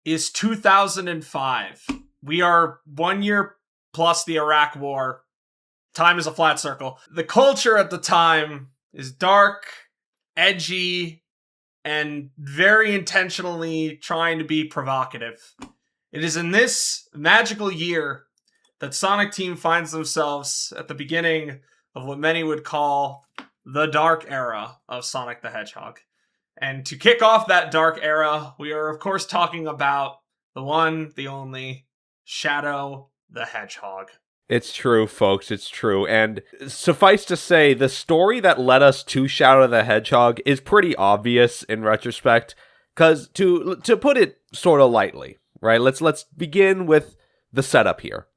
is 2005. We are 1 year plus the Iraq War. Time is a flat circle. The culture at the time is dark, edgy, and very intentionally trying to be provocative. It is in this magical year that Sonic Team finds themselves at the beginning of what many would call the dark era of Sonic the Hedgehog. And to kick off that dark era, we are of course talking about the one, the only, Shadow the Hedgehog. It's true, folks, it's true. And suffice to say, the story that led us to Shadow the Hedgehog is pretty obvious in retrospect. Because to put it sort of lightly, right, let's begin with the setup here.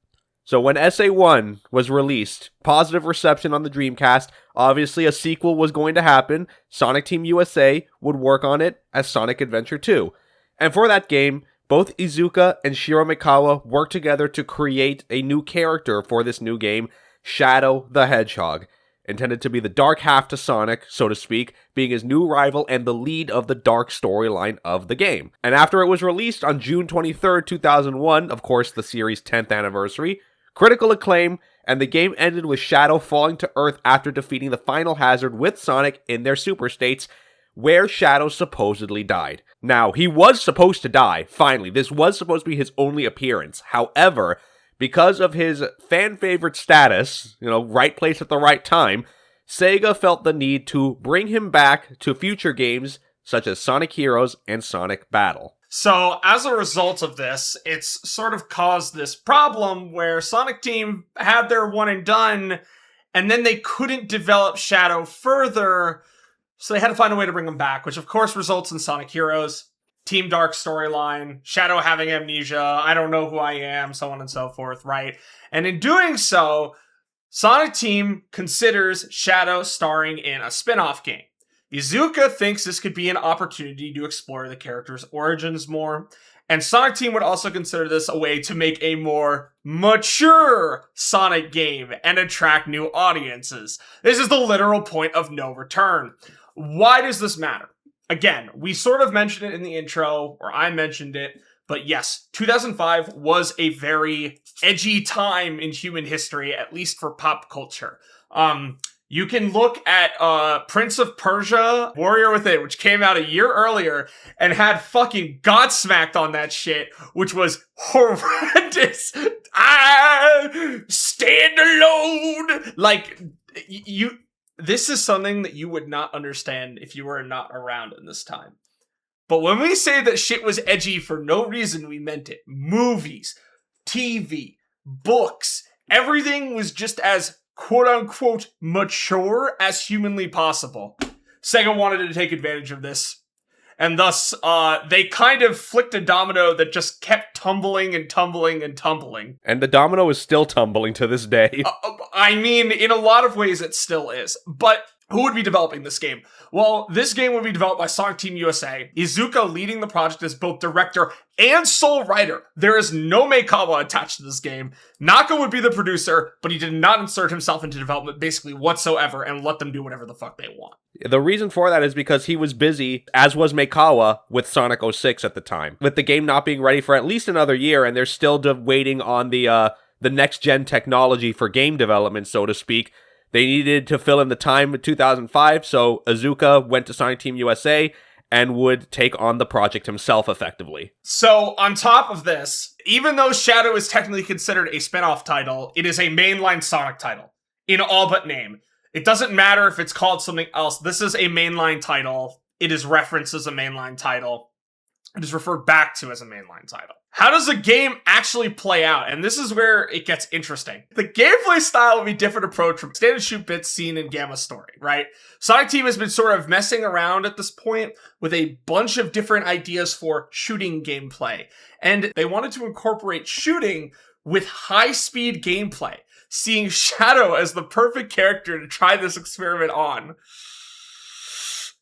So when SA1 was released, positive reception on the Dreamcast, obviously a sequel was going to happen. Sonic Team USA would work on it as Sonic Adventure 2. And for that game, both Iizuka and Shiro Mikawa worked together to create a new character for this new game, Shadow the Hedgehog, intended to be the dark half to Sonic, so to speak, being his new rival and the lead of the dark storyline of the game. And after it was released on June 23rd, 2001, of course the series' 10th anniversary, critical acclaim, and the game ended with Shadow falling to Earth after defeating the final hazard with Sonic in their super states, where Shadow supposedly died. Now, he was supposed to die, finally. This was supposed to be his only appearance. However, because of his fan-favorite status, right place at the right time, Sega felt the need to bring him back to future games such as Sonic Heroes and Sonic Battle. So, as a result of this, it's sort of caused this problem where Sonic Team had their one and done, and then they couldn't develop Shadow further, so they had to find a way to bring him back, which of course results in Sonic Heroes, Team Dark storyline, Shadow having amnesia, I don't know who I am, so on and so forth, right? And in doing so, Sonic Team considers Shadow starring in a spin-off game. Iizuka thinks this could be an opportunity to explore the character's origins more, and Sonic Team would also consider this a way to make a more mature Sonic game and attract new audiences. This is the literal point of no return. Why does this matter? Again, we sort of mentioned it in the intro, or I mentioned it, but yes, 2005 was a very edgy time in human history, at least for pop culture. You can look at Prince of Persia, Warrior Within, which came out a year earlier and had fucking Godsmacked on that shit, which was horrendous. Stand alone! Like, this is something that you would not understand if you were not around in this time. But when we say that shit was edgy for no reason, we meant it. Movies, TV, books, everything was just as quote-unquote mature as humanly possible. Sega wanted to take advantage of this, and thus they kind of flicked a domino that just kept tumbling and tumbling and tumbling. And the domino is still tumbling to this day. I mean, in a lot of ways it still is. But who would be developing this game? Well, this game would be developed by Sonic Team USA, Iizuka leading the project as both director and sole writer. There is no Meikawa attached to this game. Naka would be the producer, but he did not insert himself into development basically whatsoever and let them do whatever the fuck they want. The reason for that is because he was busy, as was Meikawa, with Sonic 06 at the time. With the game not being ready for at least another year, and they're still waiting on the next-gen technology for game development, so to speak. They needed to fill in the time in 2005, so Iizuka went to Sonic Team USA and would take on the project himself effectively. So, on top of this, even though Shadow is technically considered a spin-off title, it is a mainline Sonic title, in all but name. It doesn't matter if it's called something else. This is a mainline title. It is referenced as a mainline title. It is referred back to as a mainline title. How does the game actually play out? And this is where it gets interesting. The gameplay style will be a different approach from standard shoot bits seen in Gamma Story, right? Sonic Team has been sort of messing around at this point with a bunch of different ideas for shooting gameplay. And they wanted to incorporate shooting with high-speed gameplay, seeing Shadow as the perfect character to try this experiment on.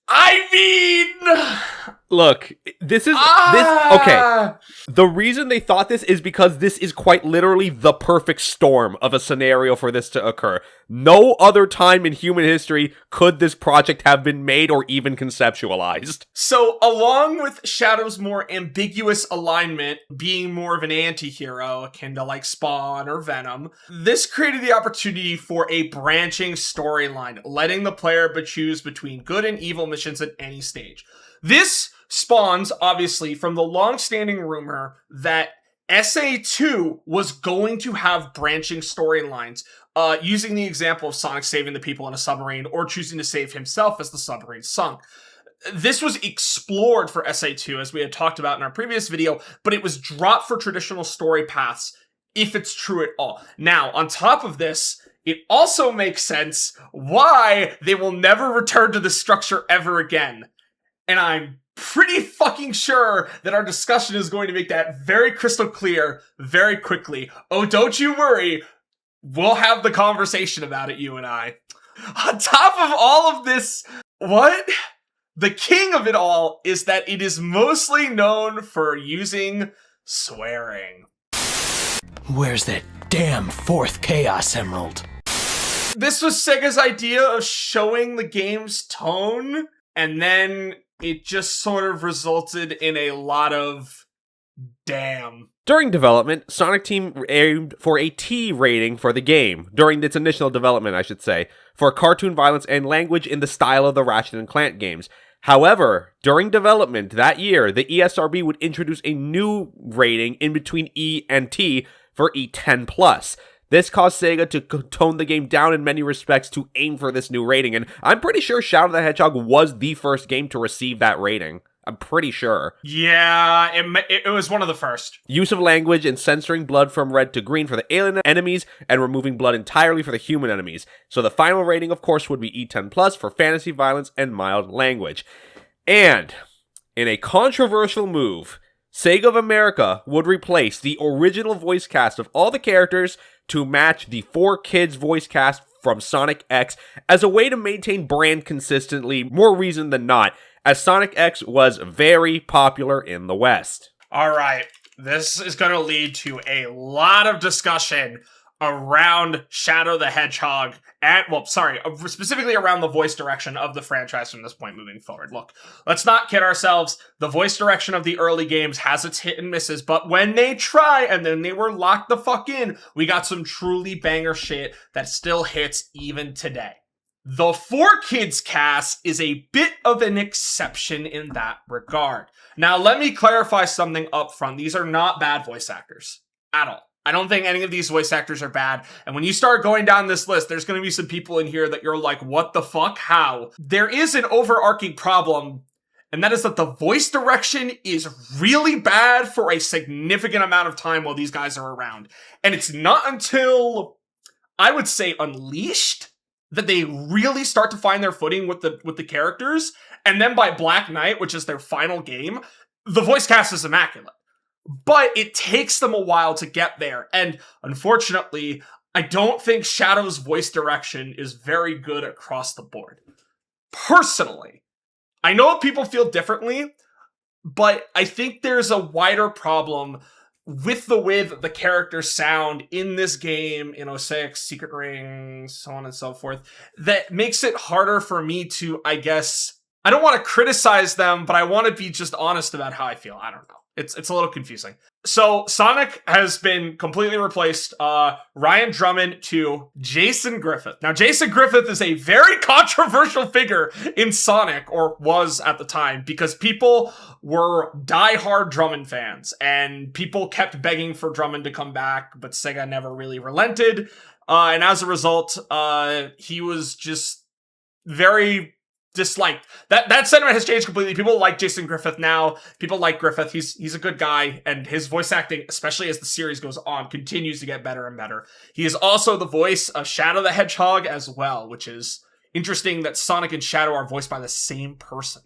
I mean, look, okay. The reason they thought this is because this is quite literally the perfect storm of a scenario for this to occur. No other time in human history could this project have been made or even conceptualized. So, along with Shadow's more ambiguous alignment, being more of an anti-hero, akin to like Spawn or Venom, this created the opportunity for a branching storyline, letting the player choose between good and evil missions at any stage. This spawns, obviously, from the long-standing rumor that SA2 was going to have branching storylines, using the example of Sonic saving the people in a submarine or choosing to save himself as the submarine sunk. This was explored for SA2, as we had talked about in our previous video, but it was dropped for traditional story paths, if it's true at all. Now, on top of this, it also makes sense why they will never return to this structure ever again. And I'm pretty fucking sure that our discussion is going to make that very crystal clear very quickly. Oh, don't you worry. We'll have the conversation about it, you and I. On top of all of this, the king of it all is that it is mostly known for using swearing. Where's that damn fourth Chaos Emerald? This was Sega's idea of showing the game's tone, and then it just sort of resulted in a lot of damn. During development, Sonic Team aimed for a T rating for the game, during its initial development, I should say, for cartoon violence and language in the style of the Ratchet & Clank games. However, during development that year, the ESRB would introduce a new rating in between E and T for E10+. This caused Sega to tone the game down in many respects to aim for this new rating, and I'm pretty sure Shadow the Hedgehog was the first game to receive that rating. I'm pretty sure. Yeah, it was one of the first. Use of language and censoring blood from red to green for the alien enemies and removing blood entirely for the human enemies. So the final rating, of course, would be E10+ for fantasy violence and mild language. And in a controversial move, Sega of America would replace the original voice cast of all the characters to match the 4Kids voice cast from Sonic X as a way to maintain brand consistently, more reason than not, as Sonic X was very popular in the West. Alright, this is going to lead to a lot of discussion around Shadow the Hedgehog, specifically around the voice direction of the franchise from this point moving forward. Look, let's not kid ourselves, the voice direction of the early games has its hit and misses, but when they try, and then they were locked the fuck in, we got some truly banger shit that still hits even today. The 4Kids cast is a bit of an exception in that regard. Now, let me clarify something up front. These are not bad voice actors at all. I don't think any of these voice actors are bad. And when you start going down this list, there's going to be some people in here that you're like, what the fuck? How? There is an overarching problem, and that is that the voice direction is really bad for a significant amount of time while these guys are around. And it's not until, I would say, Unleashed that they really start to find their footing with the characters. And then by Black Knight, which is their final game, the voice cast is immaculate. But it takes them a while to get there. And unfortunately, I don't think Shadow's voice direction is very good across the board. Personally, I know people feel differently, but I think there's a wider problem with the way that the characters sound in this game, in 06, Secret Ring, so on and so forth, that makes it harder for me to, I don't want to criticize them, but I want to be just honest about how I feel. I don't know. It's a little confusing. So Sonic has been completely replaced. Ryan Drummond to Jason Griffith. Now, Jason Griffith is a very controversial figure in Sonic, or was at the time, because people were diehard Drummond fans, and people kept begging for Drummond to come back, but Sega never really relented. And as a result, he was just very disliked. That sentiment has changed completely. People like Jason Griffith now. People like Griffith. He's a good guy, and his voice acting, especially as the series goes on, continues to get better and better. He is also the voice of Shadow the Hedgehog as well, which is interesting that Sonic and Shadow are voiced by the same person.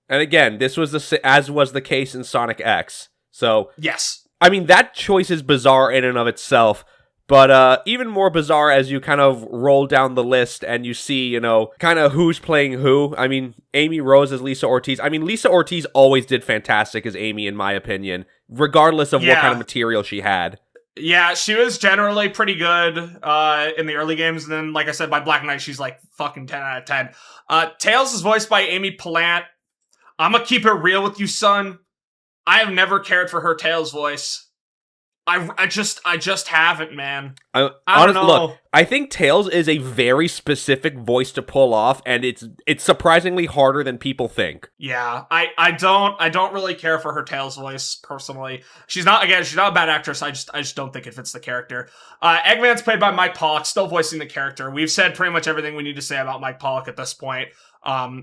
And again, this was as was the case in Sonic X. So yes, I mean, that choice is bizarre in and of itself. But even more bizarre as you kind of roll down the list and you see, kind of who's playing who. I mean, Amy Rose as Lisa Ortiz. I mean, Lisa Ortiz always did fantastic as Amy, in my opinion, regardless of what kind of material she had. Yeah, she was generally pretty good in the early games, and then, like I said, by Black Knight, she's like fucking 10 out of 10. Tails is voiced by Amy Pallant. I'm gonna keep it real with you, son. I have never cared for her Tails voice. I just haven't, man. I don't know. Look, I think Tails is a very specific voice to pull off, and it's surprisingly harder than people think. Yeah, I don't really care for her Tails voice personally. She's not a bad actress. I just don't think it fits the character. Eggman's played by Mike Pollock, still voicing the character. We've said pretty much everything we need to say about Mike Pollock at this point.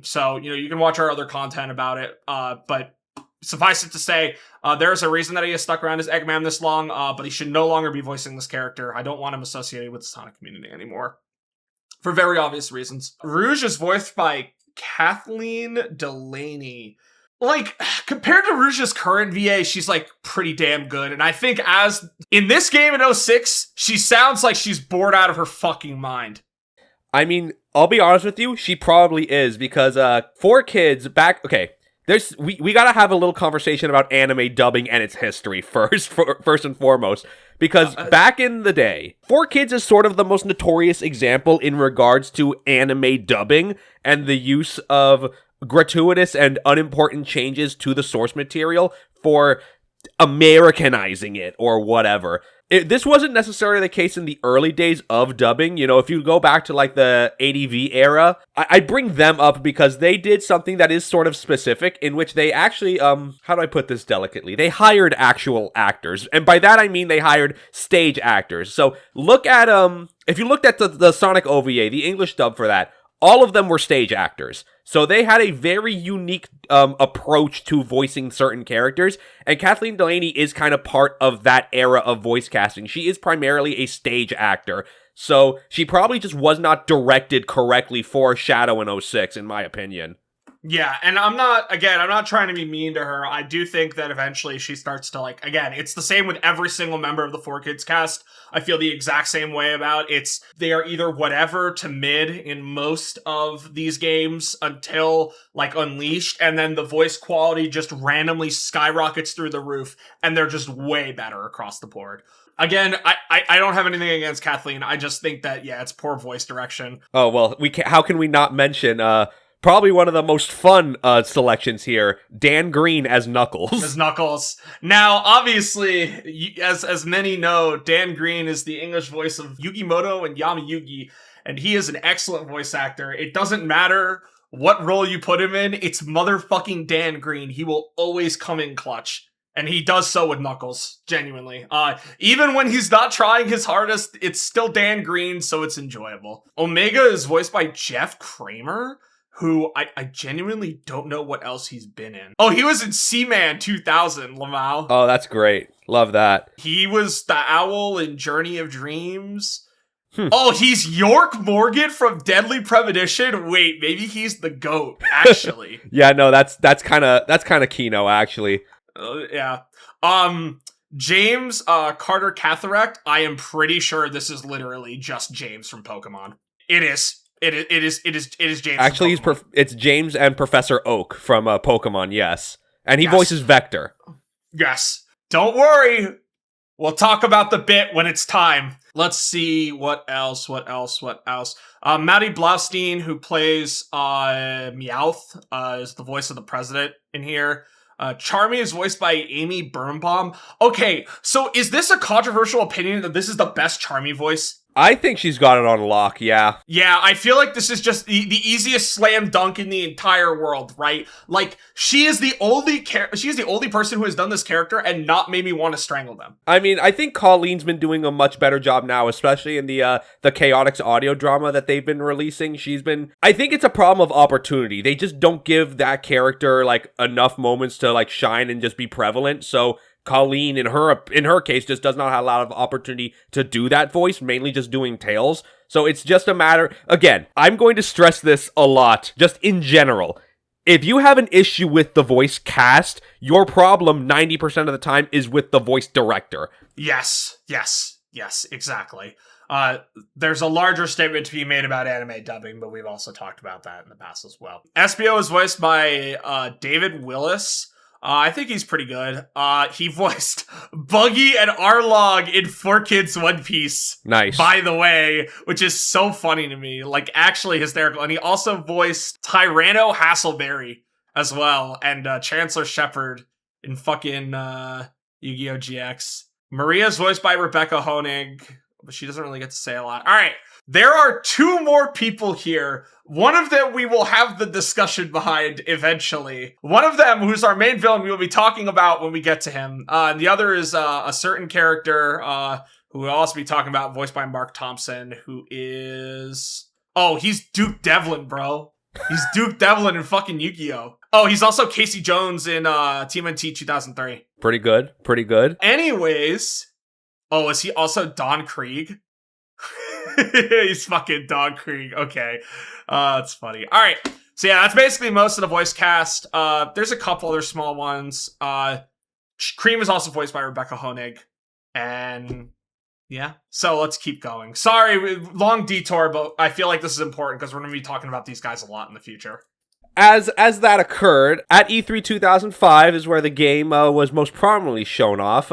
So you can watch our other content about it. But suffice it to say, there is a reason that he has stuck around as Eggman this long, but he should no longer be voicing this character. I don't want him associated with the Sonic community anymore. For very obvious reasons. Rouge is voiced by Kathleen Delaney. Like, compared to Rouge's current VA, she's, like, pretty damn good. And I think in this game in 06, she sounds like she's bored out of her fucking mind. I mean, I'll be honest with you, she probably is, because 4Kids back... Okay. We gotta have a little conversation about anime dubbing and its history first and foremost, because back in the day, 4Kids is sort of the most notorious example in regards to anime dubbing and the use of gratuitous and unimportant changes to the source material for Americanizing it or whatever. This wasn't necessarily the case in the early days of dubbing. If you go back to like the ADV era, I bring them up because they did something that is sort of specific, in which they actually, how do I put this delicately? They hired actual actors. And by that I mean they hired stage actors. So look at, if you looked at the Sonic OVA, the English dub for that, all of them were stage actors. So they had a very unique approach to voicing certain characters, and Kathleen Delaney is kind of part of that era of voice casting. She is primarily a stage actor, so she probably just was not directed correctly for Shadow in 06, in my opinion. Yeah, and I'm not trying to be mean to her. I do think that eventually she starts to, like, again, it's the same with every single member of the 4Kids cast. I feel the exact same way about they are either whatever to mid in most of these games until, like, Unleashed, and then the voice quality just randomly skyrockets through the roof, and they're just way better across the board. Again, I don't have anything against Kathleen. I just think that, yeah, it's poor voice direction. Oh, well, how can we not mention, probably one of the most fun selections here, Dan Green as Knuckles. Now, obviously, as many know, Dan Green is the English voice of Yugimoto and Yamayugi, and he is an excellent voice actor. It doesn't matter what role you put him in, it's motherfucking Dan Green. He will always come in clutch. And he does so with Knuckles, genuinely. Even when he's not trying his hardest, it's still Dan Green, so it's enjoyable. Omega is voiced by Jeff Kramer, who I genuinely don't know what else he's been in. Oh, he was in Seaman 2000, Lamau. Oh, that's great. Love that. He was the owl in Journey of Dreams. Oh, he's York Morgan from Deadly Premonition. Wait, maybe he's the GOAT, actually. Yeah, no, that's kind of Kino, actually. Yeah. James Carter Cataract. I am pretty sure this is literally just James from Pokemon. It is James. Actually, it's James and Professor Oak from Pokemon. Yes, and he voices Vector. Yes. Don't worry. We'll talk about the bit when it's time. Let's see what else. Maddie Blaustein, who plays Meowth, is the voice of the president in here. Charmy is voiced by Amy Birnbaum. Okay, so is this a controversial opinion that this is the best Charmy voice? I think she's got it on lock, yeah. Yeah, I feel like this is just the easiest slam dunk in the entire world, right? Like, she is the only person who has done this character and not made me want to strangle them. I mean, I think Colleen's been doing a much better job now, especially in the Chaotix audio drama that they've been releasing. I think it's a problem of opportunity. They just don't give that character, like, enough moments to, like, shine and just be prevalent, so Colleen, in her case, just does not have a lot of opportunity to do that voice, mainly just doing Tails. So it's just a matter, again, I'm going to stress this a lot, just in general. If you have an issue with the voice cast, your problem 90% of the time is with the voice director. Yes, exactly. There's a larger statement to be made about anime dubbing, but we've also talked about that in the past as well. SBO is voiced by David Willis. I think he's pretty good. He voiced Buggy and Arlong in 4Kids One Piece. Nice. By the way, which is so funny to me. Like, actually hysterical. And he also voiced Tyranno Hasselberry as well. And Chancellor Shepard in fucking Yu-Gi-Oh! GX. Maria's voiced by Rebecca Honig, but she doesn't really get to say a lot. All right. There are 2 more people here. One of them we will have the discussion behind eventually. One of them, who's our main villain, we will be talking about when we get to him. And the other is a certain character who we'll also be talking about, voiced by Mark Thompson, who is... Oh, he's Duke Devlin, bro. He's Duke Devlin in fucking Yu-Gi-Oh! Oh, he's also Casey Jones in TMNT 2003. Pretty good. Pretty good. Anyways... Oh, is he also Don Krieg? He's fucking Don Krieg. Okay. It's funny. All right. So yeah, that's basically most of the voice cast. There's a couple other small ones. Cream is also voiced by Rebecca Honig. And yeah. So let's keep going. Sorry, long detour, but I feel like this is important because we're going to be talking about these guys a lot in the future. As that occurred, at E3 2005 is where the game was most prominently shown off.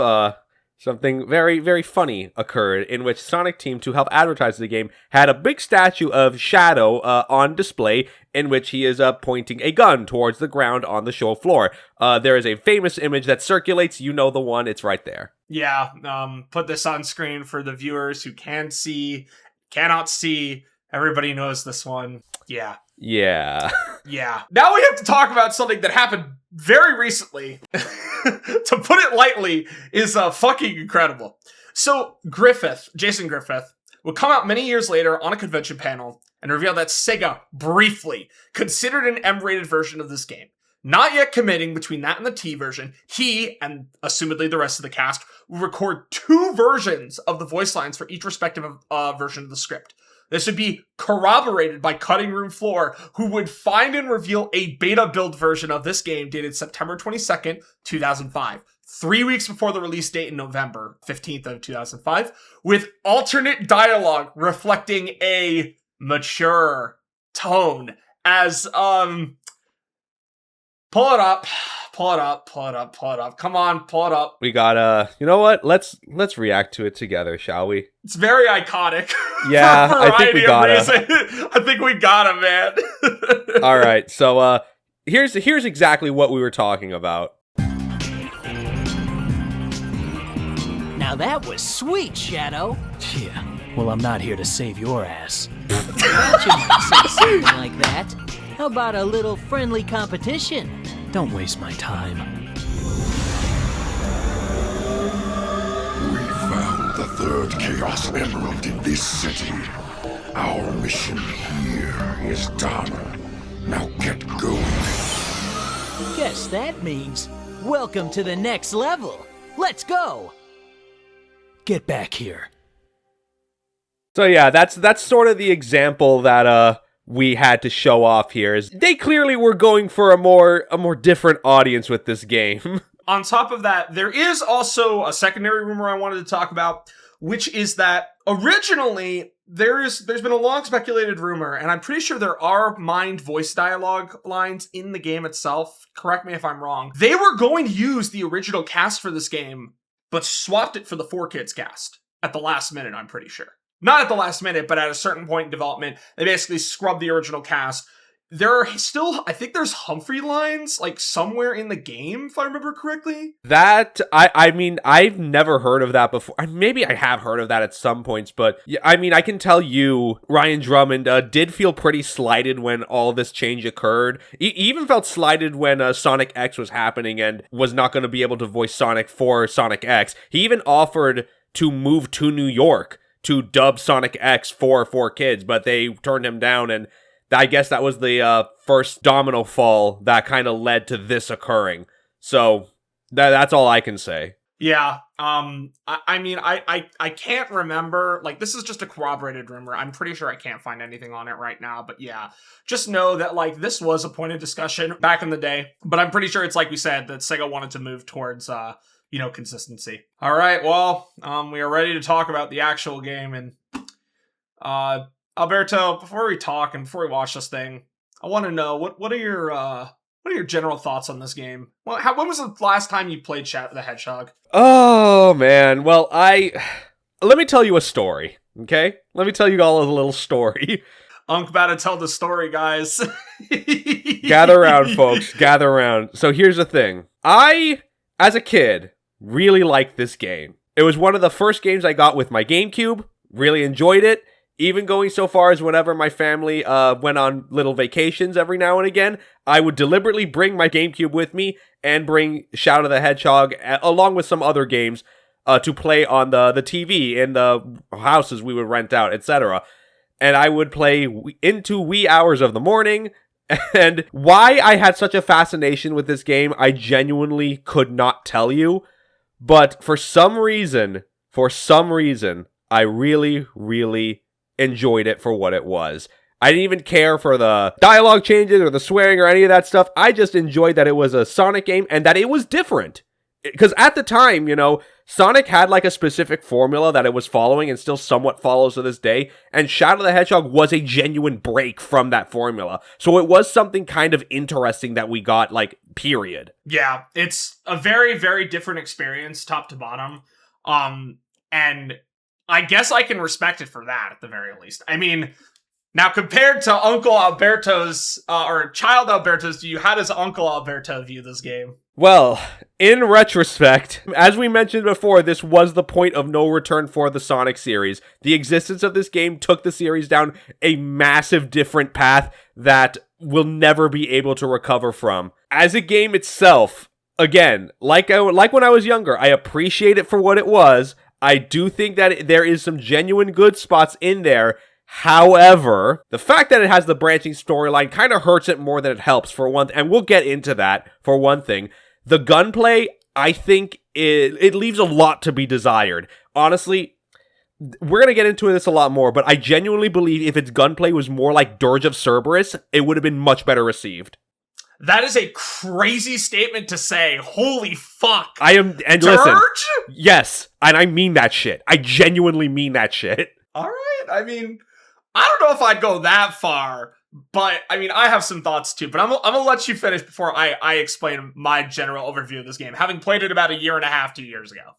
Something very, very funny occurred in which Sonic Team, to help advertise the game, had a big statue of Shadow on display in which he is pointing a gun towards the ground on the show floor. There is a famous image that circulates. You know the one. It's right there. Yeah. Put this on screen for the viewers who cannot see. Everybody knows this one. Yeah. Yeah. Yeah. Now we have to talk about something that happened very recently. To put it lightly, is fucking incredible. So Jason Griffith, would come out many years later on a convention panel and reveal that Sega briefly considered an M-rated version of this game. Not yet committing between that and the T version, he, and assumedly the rest of the cast, will record 2 versions of the voice lines for each respective version of the script. This would be corroborated by Cutting Room Floor, who would find and reveal a beta build version of this game dated September 22nd, 2005, 3 weeks before the release date in November 15th of 2005, with alternate dialogue reflecting a mature tone as, pull it up. Come on, pull it up. We got, you know what? Let's react to it together, shall we? It's very iconic. Yeah, for a I think we gotta. I think we gotta, man. All right, so here's exactly what we were talking about. Now that was sweet, Shadow. Yeah, well, I'm not here to save your ass. Thought you might say something like that. How about a little friendly competition? Don't waste my time. We found the 3rd Chaos Emerald in this city. Our mission here is done. Now get going. Guess that means welcome to the next level. Let's go. Get back here. So yeah, that's sort of the example that we had to show off here. Is they clearly were going for a more different audience with this game. On top of that, there is also a secondary rumor I wanted to talk about, which is that originally there's been a long speculated rumor, and I'm pretty sure there are mined voice dialogue lines in the game itself. Correct me if I'm wrong. They were going to use the original cast for this game, but swapped it for the 4Kids cast at the last minute, I'm pretty sure. Not at the last minute, but at a certain point in development, they basically scrubbed the original cast. There are still, I think there's Humphrey lines, like, somewhere in the game, if I remember correctly. That, I mean, I've never heard of that before. Maybe I have heard of that at some points, but, yeah, I mean, I can tell you, Ryan Drummond did feel pretty slighted when all this change occurred. He even felt slighted when Sonic X was happening and was not going to be able to voice Sonic for Sonic X. He even offered to move to New York to dub Sonic X for 4Kids, but they turned him down, and I guess that was the first domino fall that kind of led to this occurring. So that's all I can say. Yeah. I mean, I can't remember. Like, this is just a corroborated rumor. I'm pretty sure I can't find anything on it right now. But yeah, just know that, like, this was a point of discussion back in the day. But I'm pretty sure it's like we said, that Sega wanted to move towards, consistency. All right. Well, we are ready to talk about the actual game. And Alberto, before we talk and before we watch this thing, I want to know what are your What are your general thoughts on this game? Well, when was the last time you played Shadow the Hedgehog? Oh, man. Well, let me tell you a story, okay? Let me tell you all a little story. Unc about to tell the story, guys. Gather around, folks. Gather around. So here's the thing. I, as a kid, really liked this game. It was one of the first games I got with my GameCube. Really enjoyed it. Even going so far as whenever my family went on little vacations every now and again, I would deliberately bring my GameCube with me and bring Shadow the Hedgehog along with some other games to play on the TV in the houses we would rent out, etc. And I would play into wee hours of the morning. And why I had such a fascination with this game, I genuinely could not tell you. But for some reason, I really, really enjoyed it for what it was. I didn't even care for the dialogue changes or the swearing or any of that stuff. I just enjoyed that it was a Sonic game and that it was different. Because at the time, you know, Sonic had like a specific formula that it was following and still somewhat follows to this day. And Shadow the Hedgehog was a genuine break from that formula. So it was something kind of interesting that we got, like, period. Yeah, it's a very, very different experience, top to bottom. And I guess I can respect it for that, at the very least. I mean, now compared to Uncle Alberto's, or Child Alberto's view, how does Uncle Alberto view this game? Well, in retrospect, as we mentioned before, this was the point of no return for the Sonic series. The existence of this game took the series down a massive different path that we'll never be able to recover from. As a game itself, again, like when I was younger, I appreciate it for what it was. I do think that there is some genuine good spots in there. However, the fact that it has the branching storyline kind of hurts it more than it helps, for one and we'll get into that for one thing. The gunplay, I think, it leaves a lot to be desired. Honestly, we're going to get into this a lot more, but I genuinely believe if its gunplay was more like Dirge of Cerberus, it would have been much better received. That is a crazy statement to say. Holy fuck. And Dirge? listen, yes, and I mean that shit. I genuinely mean that shit. Alright, I mean, I don't know if I'd go that far, but, I mean, I have some thoughts too, but I'm gonna let you finish before I explain my general overview of this game, having played it about 1.5 2 years ago.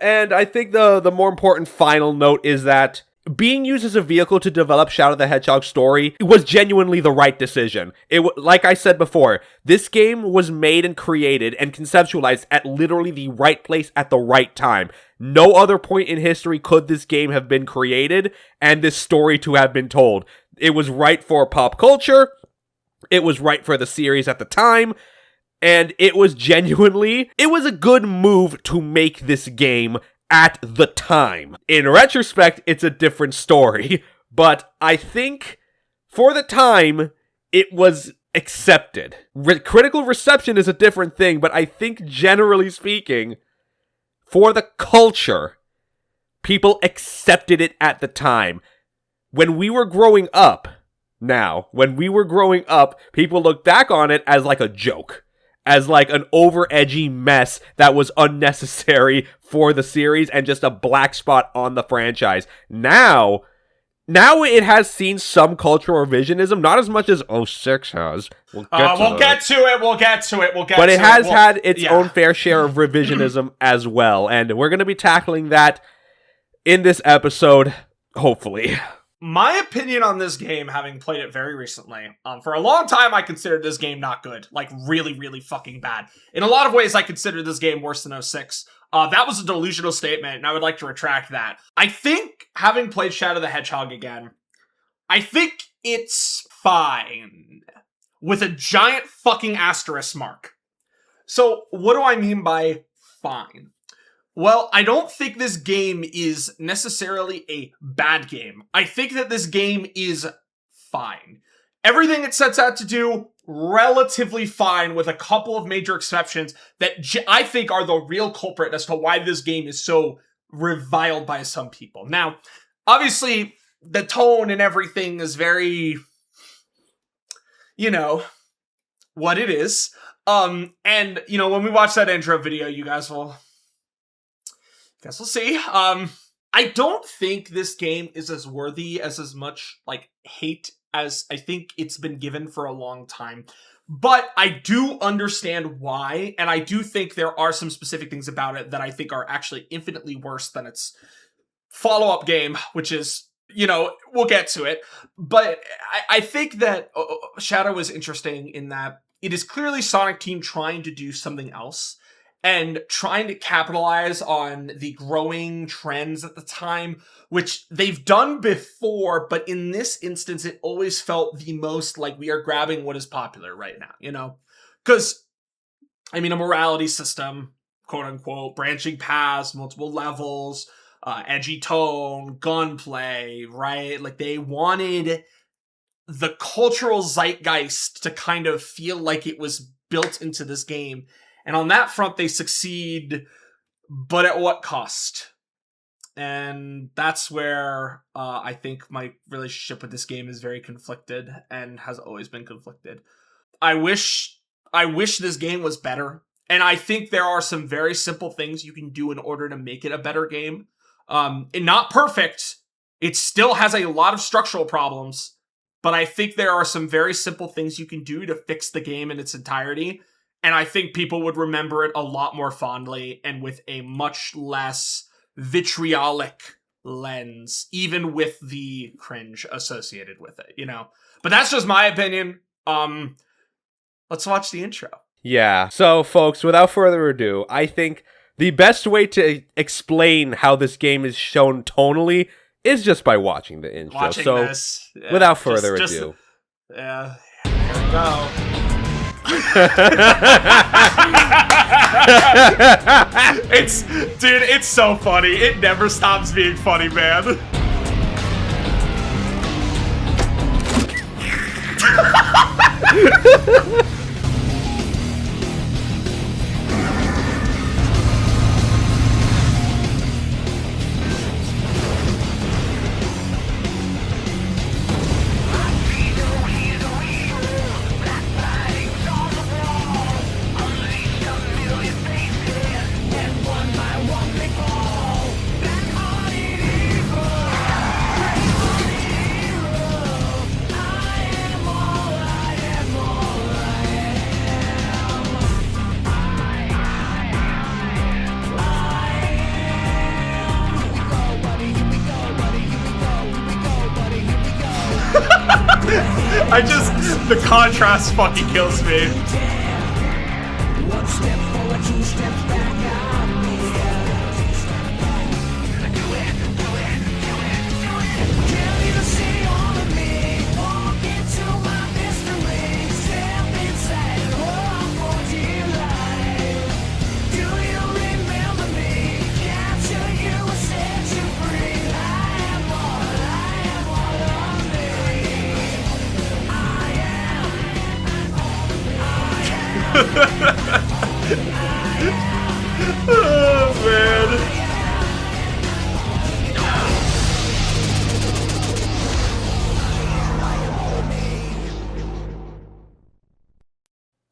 And I think the more important final note is that being used as a vehicle to develop Shadow the Hedgehog's story was genuinely the right decision. Like I said before, this game was made and created and conceptualized at literally the right place at the right time. No other point in history could this game have been created and this story to have been told. It was right for pop culture, it was right for the series at the time, and it was a good move to make this game at the time. In retrospect, it's a different story, but I think for the time, it was accepted. Critical reception is a different thing, but I think generally speaking, for the culture, people accepted it at the time. When we were growing up, people look back on it as like a joke. As like an over-edgy mess that was unnecessary for the series and just a black spot on the franchise. Now it has seen some cultural revisionism, not as much as 06 has. We'll get to it. But it has had its own fair share of revisionism as well, and we're going to be tackling that in this episode, hopefully. My opinion on this game, having played it very recently, for a long time I considered this game not good. Like, really, really fucking bad. In a lot of ways, I considered this game worse than 06. That was a delusional statement, and I would like to retract that. I think, having played Shadow the Hedgehog again, I think it's fine. With a giant fucking asterisk mark. So, what do I mean by fine? Well, I don't think this game is necessarily a bad game. I think that this game is fine. Everything it sets out to do, relatively fine, with a couple of major exceptions that I think are the real culprit as to why this game is so reviled by some people. Now, obviously, the tone and everything is very, you know, what it is. And, you know, when we watch that intro video, you guys will... Guess we'll see. I don't think this game is as worthy as much, like, hate as I think it's been given for a long time. But I do understand why, and I do think there are some specific things about it that I think are actually infinitely worse than its follow-up game, which is, we'll get to it. But I think that Shadow is interesting in that it is clearly Sonic Team trying to do something else and trying to capitalize on the growing trends at the time, which they've done before, but in this instance, it always felt the most like we are grabbing what is popular right now, Because, a morality system, quote unquote, branching paths, multiple levels, edgy tone, gunplay, right? Like, they wanted the cultural zeitgeist to kind of feel like it was built into this game. And on that front, they succeed, but at what cost? And that's where I think my relationship with this game is very conflicted and has always been conflicted. I wish this game was better. And I think there are some very simple things you can do in order to make it a better game. And not perfect. It still has a lot of structural problems. But I think there are some very simple things you can do to fix the game in its entirety. And I think people would remember it a lot more fondly and with a much less vitriolic lens, even with the cringe associated with it, But that's just my opinion. Let's watch the intro. Yeah. So, folks, without further ado, I think the best way to explain how this game is shown tonally is just by watching the intro. This. Yeah, without further ado. Yeah. Here we go. It's so funny. It never stops being funny, man. The contrast fucking kills me. One step forward, two steps back. Carry the city on of me. Walk into my mystery. Step inside and hold for dear life. Do you remember me? Capture you and set you free. I am all of me. Oh, man.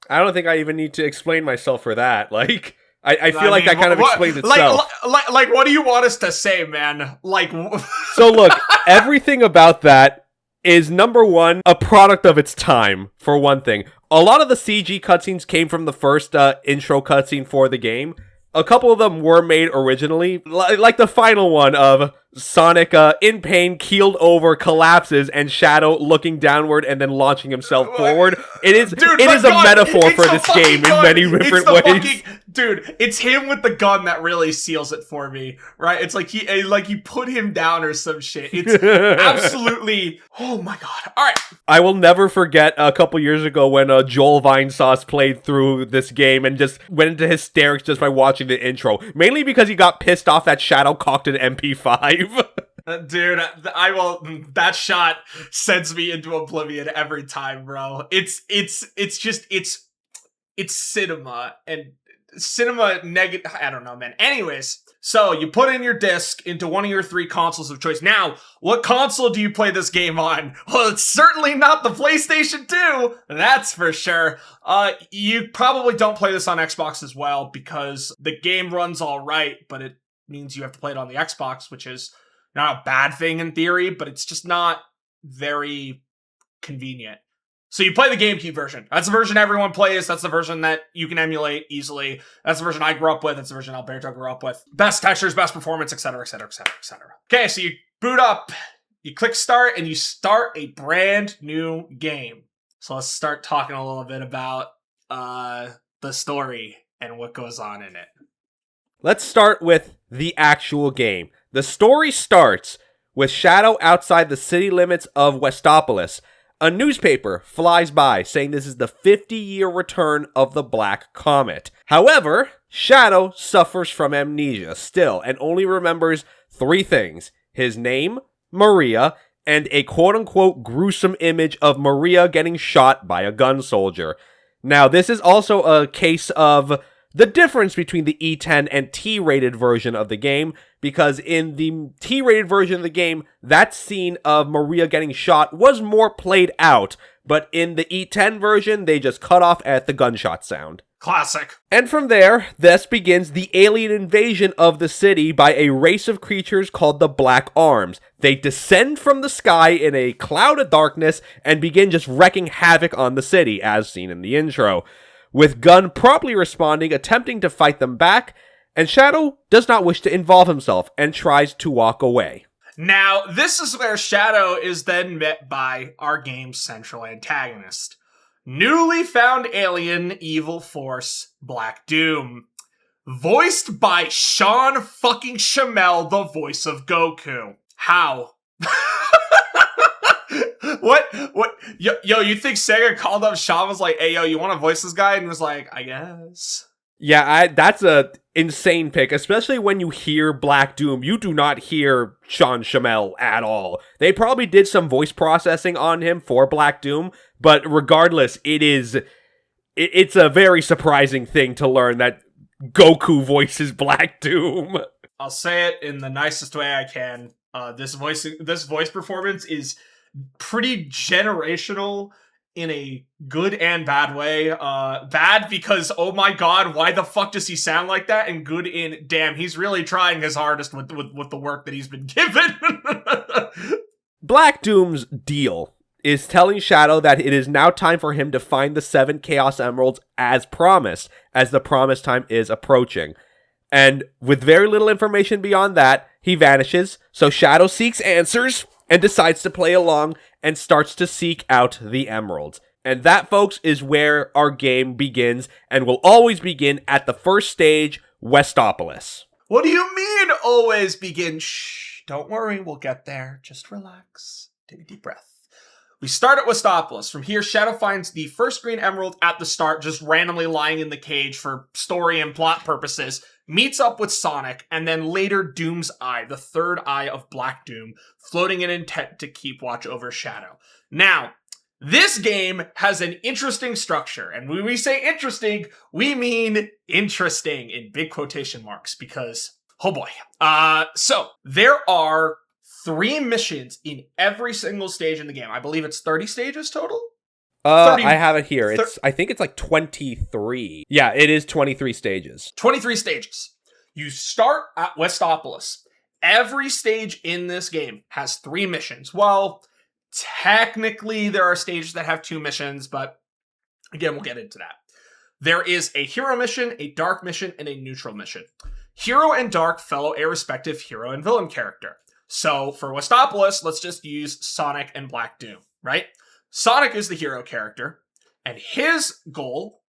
I don't think I even need to explain myself for that. Like, I feel like that kind of explains itself. Like, what do you want us to say, man? Like, so look, everything about that is, number one, a product of its time, for one thing. A lot of the CG cutscenes came from the first intro cutscene for the game. A couple of them were made originally, like the final one of Sonic in pain, keeled over, collapses, and Shadow looking downward and then launching himself forward. It is a metaphor for this game in many different ways. Dude, it's him with the gun that really seals it for me, right? It's like he put him down or some shit. It's absolutely, oh my god. All right. I will never forget a couple years ago when Joel Vinesauce played through this game and just went into hysterics just by watching the intro. Mainly because he got pissed off that Shadow cocked an MP5. Dude, that shot sends me into oblivion every time, bro. It's cinema, and cinema negative. I don't know, man. Anyways, so you put in your disc into one of your three consoles of choice. Now, what console do you play this game on? Well, it's certainly not the PlayStation 2. That's for sure. You probably don't play this on Xbox as well because the game runs all right, but it means you have to play it on the Xbox, which is not a bad thing in theory, but it's just not very convenient. So you play the GameCube version. That's the version everyone plays. That's the version that you can emulate easily. That's the version I grew up with. That's the version Alberto grew up with. Best textures, best performance, etc., etc., etc., etc. Okay, so you boot up, you click start, and you start a brand new game. So let's start talking a little bit about the story and what goes on in it. Let's start with the actual game. The story starts with Shadow outside the city limits of Westopolis. A newspaper flies by saying this is the 50-year return of the Black Comet. However, Shadow suffers from amnesia still and only remembers 3 things: his name, Maria, and a quote-unquote gruesome image of Maria getting shot by a gun soldier. Now, this is also a case of the difference between the E10 and T-rated version of the game, because in the T-rated version of the game, that scene of Maria getting shot was more played out, but in the E10 version, they just cut off at the gunshot sound. Classic. And from there, thus begins the alien invasion of the city by a race of creatures called the Black Arms. They descend from the sky in a cloud of darkness and begin just wrecking havoc on the city, as seen in the intro, with Gunn promptly responding, attempting to fight them back, and Shadow does not wish to involve himself and tries to walk away. Now, this is where Shadow is then met by our game's central antagonist. Newly found alien evil force, Black Doom. Voiced by Sean fucking Shamel, the voice of Goku. How? What? Yo, you think Sega called up Sean, was like, hey, yo, you want to voice this guy? And was like, I guess. Yeah, that's a insane pick, especially when you hear Black Doom. You do not hear Sean Shamel at all. They probably did some voice processing on him for Black Doom, but regardless, it's a very surprising thing to learn that Goku voices Black Doom. I'll say it in the nicest way I can. This voice performance is pretty generational in a good and bad way. Bad because, oh my god, why the fuck does he sound like that? And good in, damn, he's really trying his hardest with the work that he's been given. Black Doom's deal is telling Shadow that it is now time for him to find the 7 Chaos Emeralds as promised, as the promised time is approaching. And with very little information beyond that, he vanishes, so Shadow seeks answers and decides to play along and starts to seek out the emeralds. And that, folks, is where our game begins and will always begin at the first stage, Westopolis. What do you mean always begin? Shh, don't worry, we'll get there. Just relax. Take a deep breath. We start at Westopolis. From here, Shadow finds the first green emerald at the start, just randomly lying in the cage for story and plot purposes, meets up with Sonic, and then later Doom's Eye, the third eye of Black Doom, floating in intent to keep watch over Shadow. Now, this game has an interesting structure, and when we say interesting, we mean interesting in big quotation marks, because, oh boy. So, there are 3 missions in every single stage in the game. I believe it's 30 stages total? 30, I have it here. I think it's like 23. Yeah, it is 23 stages. 23 stages. You start at Westopolis. Every stage in this game has 3 missions. Well, technically there are stages that have 2 missions, but again, we'll get into that. There is a hero mission, a dark mission, and a neutral mission. Hero and dark follow a respective hero and villain character. So for Westopolis, let's just use Sonic and Black Doom, right? Sonic is the hero character, and his goal,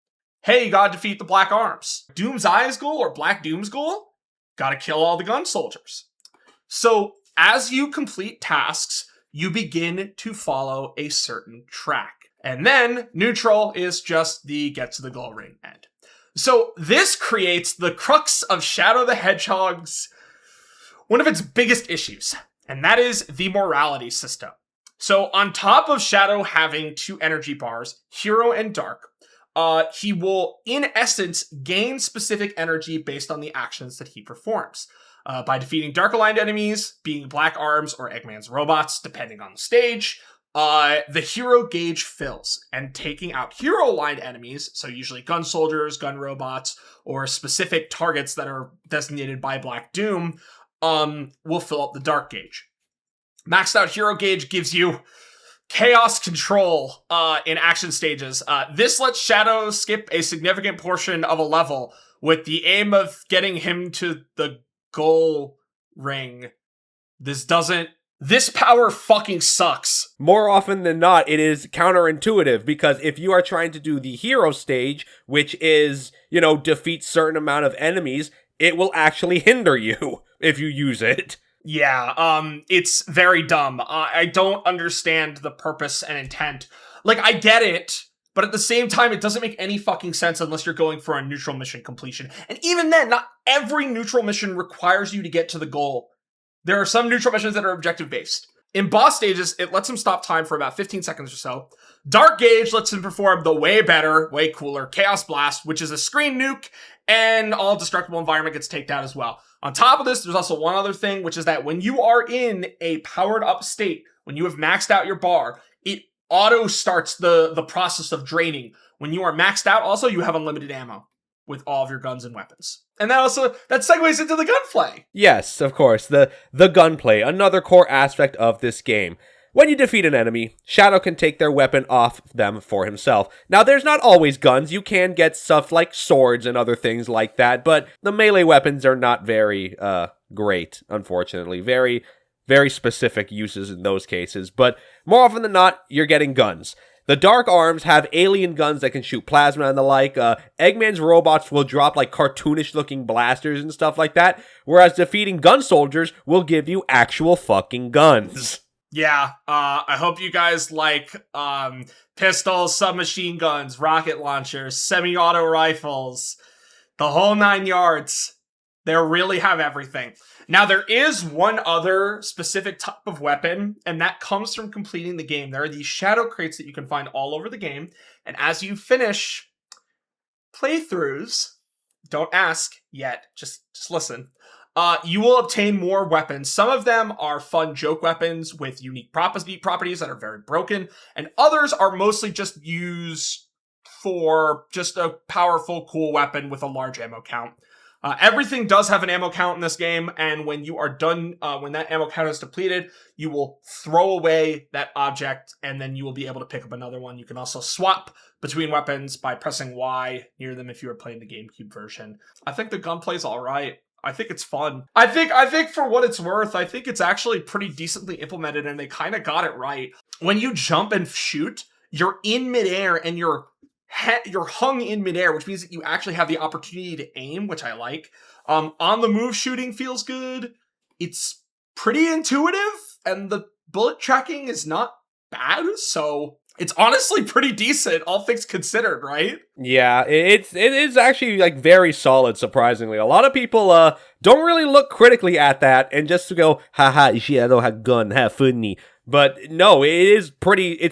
hey, you gotta defeat the Black Arms. Doom's Eye's goal, or Black Doom's goal, gotta kill all the gun soldiers. So as you complete tasks, you begin to follow a certain track. And then neutral is just the get to the goal ring end. So this creates the crux of Shadow the Hedgehog's one of its biggest issues, and that is the morality system. So on top of Shadow having 2 energy bars, Hero and Dark, he will, in essence, gain specific energy based on the actions that he performs. By defeating Dark-aligned enemies, being Black Arms or Eggman's robots, depending on the stage, the hero gauge fills, and taking out hero-aligned enemies, so usually gun soldiers, gun robots, or specific targets that are designated by Black Doom, will fill up the dark gauge. Maxed out hero gauge gives you chaos control in action stages. This lets Shadow skip a significant portion of a level with the aim of getting him to the goal ring. This power fucking sucks. More often than not, it is counterintuitive, because if you are trying to do the hero stage, which is, defeat certain amount of enemies, it will actually hinder you if you use it. Yeah, it's very dumb. I don't understand the purpose and intent. Like, I get it, but at the same time, it doesn't make any fucking sense unless you're going for a neutral mission completion. And even then, not every neutral mission requires you to get to the goal. There are some neutral missions that are objective-based. In boss stages, it lets him stop time for about 15 seconds or so. Dark Gauge lets him perform the way better, way cooler Chaos Blast, which is a screen nuke, and all destructible environment gets taken out as well. On top of this, there's also one other thing, which is that when you are in a powered up state, when you have maxed out your bar, it auto starts the process of draining. When you are maxed out, also, you have unlimited ammo with all of your guns and weapons. And that segues into the gunplay. Yes, of course, the gunplay, another core aspect of this game. When you defeat an enemy, Shadow can take their weapon off them for himself. Now, there's not always guns. You can get stuff like swords and other things like that, but the melee weapons are not very great, unfortunately. Very, very specific uses in those cases, but more often than not, you're getting guns. The Dark Arms have alien guns that can shoot plasma and the like. Eggman's robots will drop like cartoonish-looking blasters and stuff like that, whereas defeating gun soldiers will give you actual fucking guns. Yeah, I hope you guys like pistols, submachine guns, rocket launchers, semi-auto rifles, the whole 9 yards. They really have everything. Now, there is one other specific type of weapon, and that comes from completing the game. There are these shadow crates that you can find all over the game, and as you finish playthroughs, don't ask yet, just listen, you will obtain more weapons. Some of them are fun joke weapons with unique properties that are very broken, and others are mostly just used for just a powerful, cool weapon with a large ammo count. Everything does have an ammo count in this game, and when you are done, when that ammo count is depleted, you will throw away that object, and then you will be able to pick up another one. You can also swap between weapons by pressing Y near them if you are playing the GameCube version. I think the gunplay's alright. I think it's fun. I think for what it's worth, I think it's actually pretty decently implemented, and they kind of got it right. When you jump and shoot, you're in midair, and you're hung in midair, which means that you actually have the opportunity to aim, which I like. On the move shooting feels good. It's pretty intuitive, and the bullet tracking is not bad, so it's honestly pretty decent, all things considered, right? Yeah, it is actually like very solid, surprisingly. A lot of people don't really look critically at that and just go, haha, Shadow had gun, ha funny. But no, it's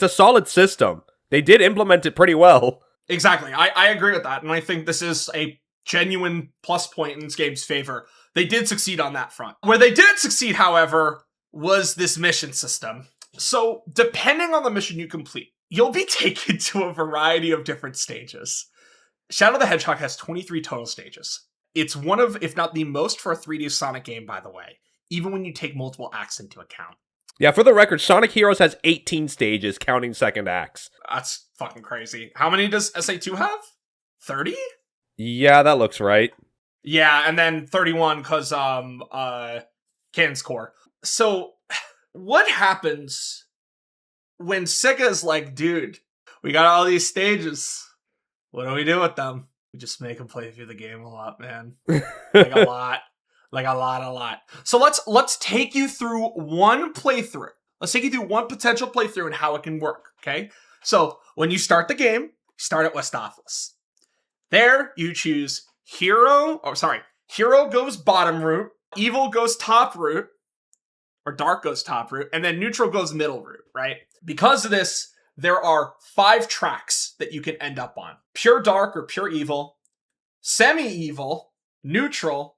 a solid system. They did implement it pretty well. Exactly. I agree with that, and I think this is a genuine plus point in this game's favor. They did succeed on that front. Where they didn't succeed, however, was this mission system. So, depending on the mission you complete, you'll be taken to a variety of different stages. Shadow the Hedgehog has 23 total stages. It's one of, if not the most for a 3D Sonic game, by the way, even when you take multiple acts into account. Yeah, for the record, Sonic Heroes has 18 stages, counting second acts. That's fucking crazy. How many does SA2 have? 30? Yeah, that looks right. Yeah, and then 31 because Cannon's Core. So, what happens when Sega's like, dude, we got all these stages. What do we do with them? We just make them play through the game a lot, man. Like a lot. Like a lot. So let's take you through one playthrough. Let's take you through one potential playthrough and how it can work, okay? So, when you start the game, start at Westopolis. There, you choose Hero goes bottom route, Evil goes top route, or Dark goes top route, and then Neutral goes middle route, right? Because of this, there are 5 tracks that you can end up on. Pure Dark or Pure Evil, Semi-Evil, Neutral,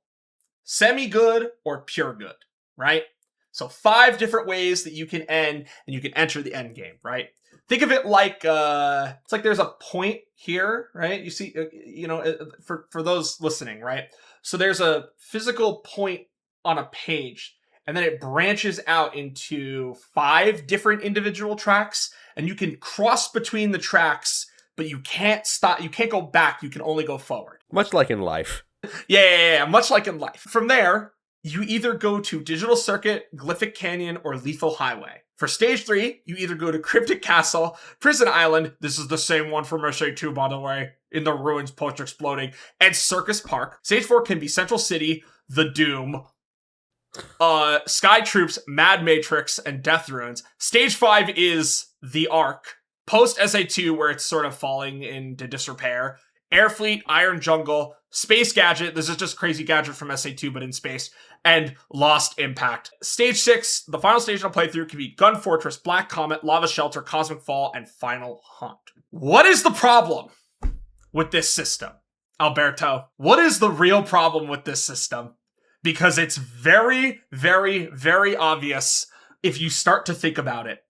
Semi-Good, or Pure Good, right? So 5 different ways that you can end, and you can enter the end game, right? Think of it like, it's like there's a point here, right? You see, for those listening, right? So there's a physical point on a page, and then it branches out into 5 different individual tracks, and you can cross between the tracks, but you can't stop. You can't go back. You can only go forward. Much like in life. Yeah, much like in life. From there, you either go to Digital Circuit, Glyphic Canyon, or Lethal Highway. For Stage 3, you either go to Cryptic Castle, Prison Island, this is the same one from SA2, by the way, in the ruins post-exploding, and Circus Park. Stage 4 can be Central City, The Doom, Sky Troops, Mad Matrix, and Death Ruins. Stage 5 is The Ark, post-SA2, where it's sort of falling into disrepair, Airfleet, Iron Jungle, Space Gadget, this is just Crazy Gadget from SA2 but in space, and Lost Impact. Stage 6, the final stage I'll play through, can be Gun Fortress, Black Comet, Lava Shelter, Cosmic Fall, and Final Hunt. What is the problem with this system, Alberto? What is the real problem with this system? Because it's very, very, very obvious if you start to think about it.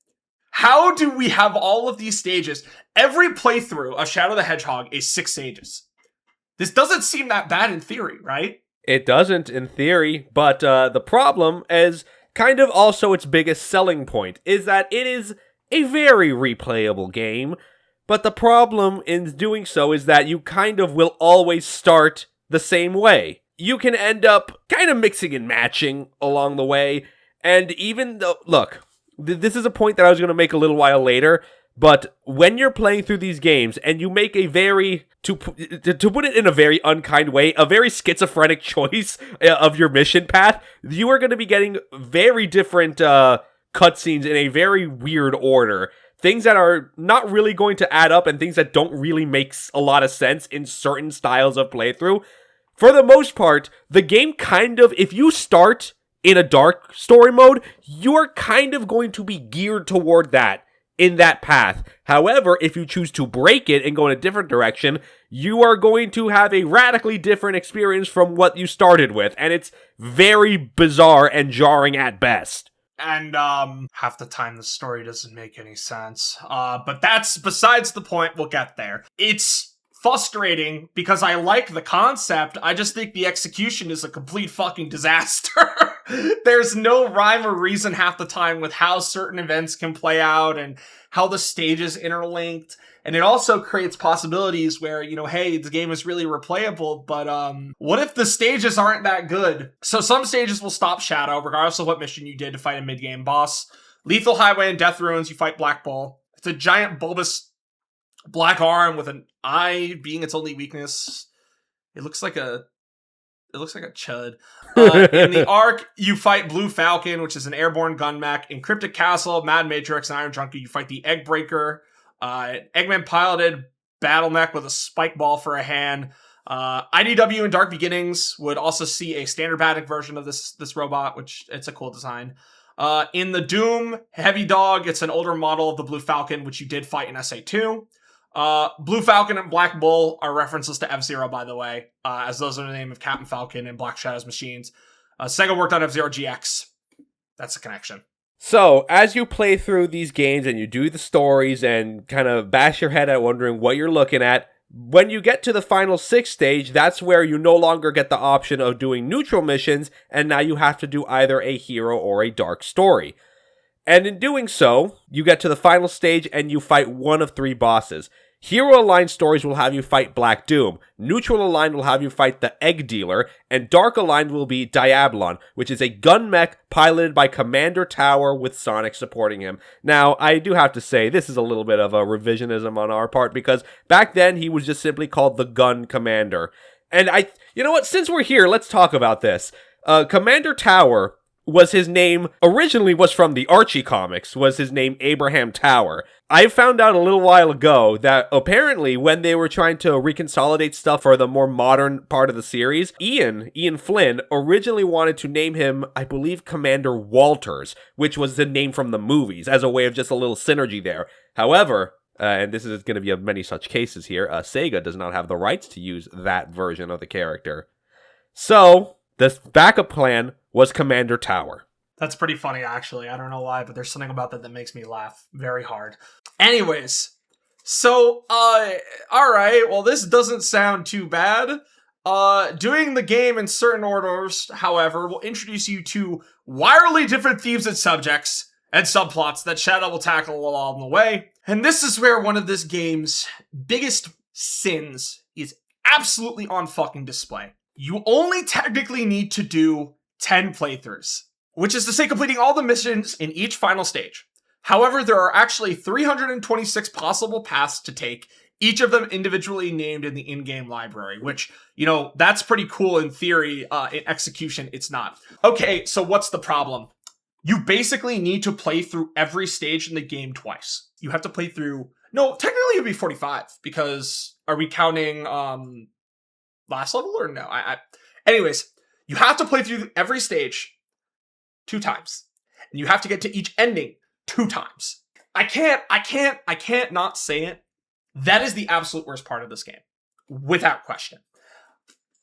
How do we have all of these stages? Every playthrough of Shadow the Hedgehog is 6 stages. This doesn't seem that bad in theory, right? It doesn't in theory, but the problem is kind of also its biggest selling point, is that it is a very replayable game, but the problem in doing so is that you kind of will always start the same way. You can end up kind of mixing and matching along the way, and even though, look, this is a point that I was going to make a little while later, but when you're playing through these games and you make a very, to put it in a very unkind way, a very schizophrenic choice of your mission path, you are going to be getting very different cutscenes in a very weird order. Things that are not really going to add up and things that don't really make a lot of sense in certain styles of playthrough. For the most part, the game kind of, if you start in a dark story mode, you're kind of going to be geared toward that in that path. However, if you choose to break it and go in a different direction, you are going to have a radically different experience from what you started with, and it's very bizarre and jarring at best. And half the time the story doesn't make any sense. But that's besides the point. We'll get there. It's frustrating because I like the concept. I just think the execution is a complete fucking disaster. There's no rhyme or reason half the time with how certain events can play out and how the stage is interlinked. And it also creates possibilities where, you know, hey, the game is really replayable, but what if the stages aren't that good? So some stages will stop Shadow, regardless of what mission you did to fight a mid-game boss. Lethal Highway and Death Ruins, you fight Black Bull. It's a giant bulbous black arm with an eye being its only weakness. It looks like a chud. In the Ark, you fight Blue Falcon, which is an airborne gun mech. In Cryptic Castle, Mad Matrix, and Iron Junkie, you fight the Egg Breaker, Eggman piloted battle mech with a spike ball for a hand. IDW and Dark Beginnings would also see a standard Baddick version of this robot, which it's a cool design. In the Doom Heavy Dog, it's an older model of the Blue Falcon, which you did fight in SA2. Blue Falcon and Black Bull are references to F-Zero, by the way, as those are the name of Captain Falcon and Black Shadow's machines. Sega worked on F-Zero GX. That's the connection. So, as you play through these games and you do the stories and kind of bash your head at wondering what you're looking at, when you get to the final 6 stage, that's where you no longer get the option of doing neutral missions, and now you have to do either a hero or a dark story. And in doing so, you get to the final stage and you fight one of 3 bosses. Hero-aligned stories will have you fight Black Doom, neutral-aligned will have you fight the Egg Dealer, and dark-aligned will be Diabolon, which is a gun mech piloted by Commander Tower with Sonic supporting him. Now, I do have to say, this is a little bit of a revisionism on our part, because back then he was just simply called the Gun Commander. And you know what, since we're here, let's talk about this. Commander Tower was his name, originally was from the Archie comics, was his name Abraham Tower. I found out a little while ago that apparently when they were trying to reconsolidate stuff for the more modern part of the series, Ian Flynn originally wanted to name him, I believe, Commander Walters, which was the name from the movies, as a way of just a little synergy there. However, and this is going to be of many such cases here, Sega does not have the rights to use that version of the character. So, the backup plan was Commander Tower. That's pretty funny, actually. I don't know why, but there's something about that makes me laugh very hard. Anyways, so, alright, well, this doesn't sound too bad. Doing the game in certain orders, however, will introduce you to wildly different themes and subjects and subplots that Shadow will tackle along the way. And this is where one of this game's biggest sins is absolutely on fucking display. You only technically need to do 10 playthroughs, which is to say completing all the missions in each final stage. However, there are actually 326 possible paths to take, each of them individually named in the in-game library, which, that's pretty cool in theory. In execution, it's not. Okay, so what's the problem? You basically need to play through every stage in the game twice. You have to play through... No, technically it'd be 45, because are we counting last level or no? Anyways, you have to play through every stage 2 times. And you have to get to each ending 2 times. I can't not say it. That is the absolute worst part of this game. Without question.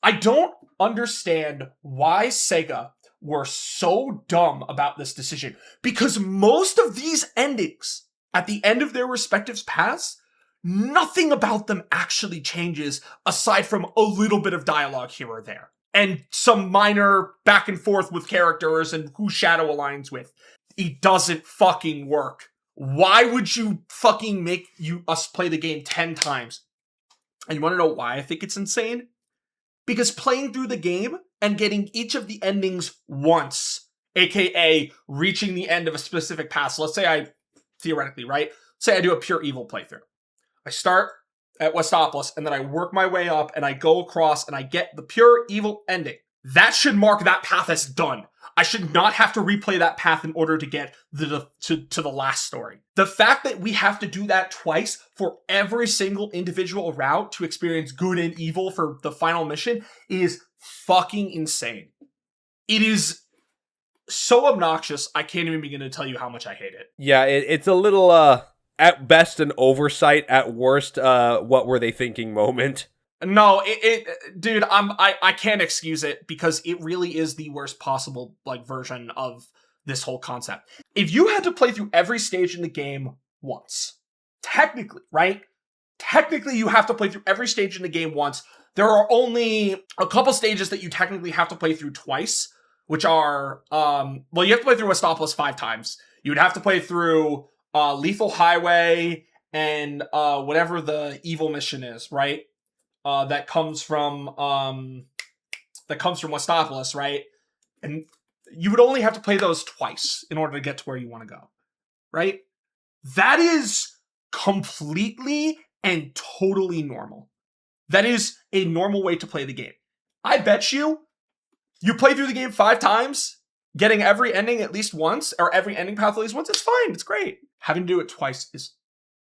I don't understand why Sega were so dumb about this decision. Because most of these endings, at the end of their respective paths, nothing about them actually changes aside from a little bit of dialogue here or there. And some minor back and forth with characters and who Shadow aligns with. It doesn't fucking work. Why would you fucking make us play the game 10 times? And you want to know why I think it's insane? Because playing through the game and getting each of the endings once, aka reaching the end of a specific path. So let's say theoretically, right? Say I do a pure evil playthrough. I start at Westopolis and then I work my way up and I go across and I get the pure evil ending. That should mark that path as done. I should not have to replay that path in order to get to the last story. The fact that we have to do that twice for every single individual route to experience good and evil for the final mission is fucking insane. It is so obnoxious, I can't even begin to tell you how much I hate it. Yeah, it's a little, at best, an oversight, at worst, what were they thinking moment. No, dude, I can't excuse it because it really is the worst possible version of this whole concept. If you had to play through every stage in the game once, technically, right? Technically, you have to play through every stage in the game once. There are only a couple stages that you technically have to play through twice, which are, you have to play through Westopolis 5 times. You would have to play through Lethal Highway and whatever the evil mission is, right? That comes from Westopolis, right? And you would only have to play those twice in order to get to where you want to go, right? That is completely and totally normal. That is a normal way to play the game. I bet you play through the game 5 times, getting every ending at least once, or every ending path at least once, it's fine, it's great. Having to do it twice it's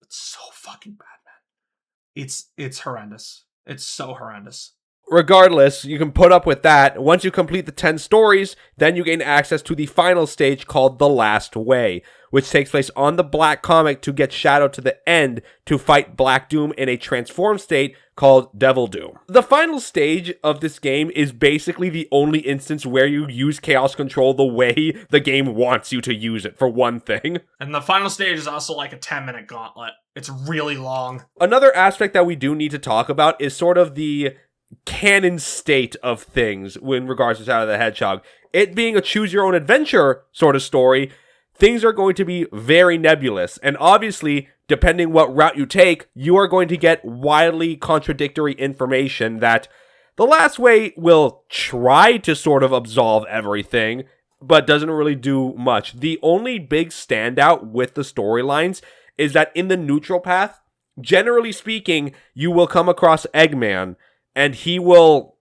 so fucking bad, man. It's horrendous. It's so horrendous. Regardless, you can put up with that. Once you complete the 10 stories, then you gain access to the final stage called The Last Way, which takes place on the Black Comet to get Shadow to the end to fight Black Doom in a transformed state called Devil Doom. The final stage of this game is basically the only instance where you use Chaos Control the way the game wants you to use it, for one thing. And the final stage is also like a 10-minute gauntlet. It's really long. Another aspect that we do need to talk about is sort of the canon state of things in regards to Shadow the Hedgehog. It being a choose-your-own-adventure sort of story, things are going to be very nebulous. And obviously, depending what route you take, you are going to get wildly contradictory information that The Last Way will try to sort of absolve everything, but doesn't really do much. The only big standout with the storylines is that in the neutral path, generally speaking, you will come across Eggman, and he will,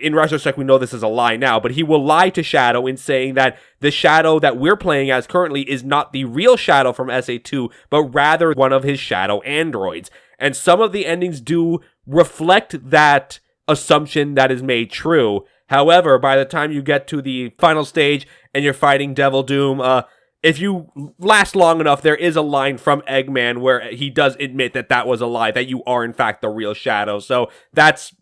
in retrospect, we know this is a lie now, but he will lie to Shadow in saying that the Shadow that we're playing as currently is not the real Shadow from SA2, but rather one of his Shadow androids. And some of the endings do reflect that assumption that is made true. However, by the time you get to the final stage and you're fighting Devil Doom, if you last long enough, there is a line from Eggman where he does admit that that was a lie, that you are in fact the real Shadow. So that's,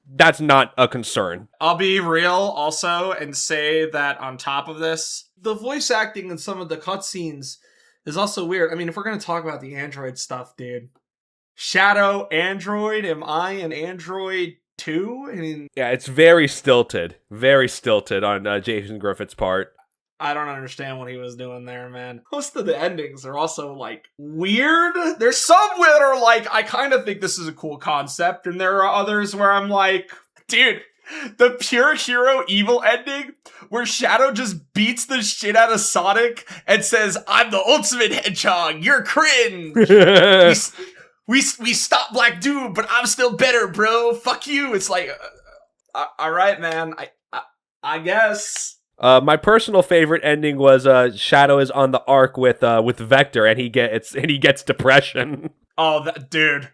that's not a concern. I'll be real also and say that on top of this, the voice acting in some of the cutscenes is also weird. I mean, if we're going to talk about the Android stuff, dude, Shadow Android, am I an Android too? I mean, yeah, it's very stilted on Jason Griffith's part. I don't understand what he was doing there, man. Most of the endings are also, like, weird. There's some that are like, I kind of think this is a cool concept, and there are others where I'm like, dude, the pure hero evil ending, where Shadow just beats the shit out of Sonic and says, I'm the ultimate hedgehog, you're cringe. we stopped Black Doom, but I'm still better, bro. Fuck you. It's like, all right, man. I guess. My personal favorite ending was Shadow is on the arc with Vector, and he gets depression. Oh, dude.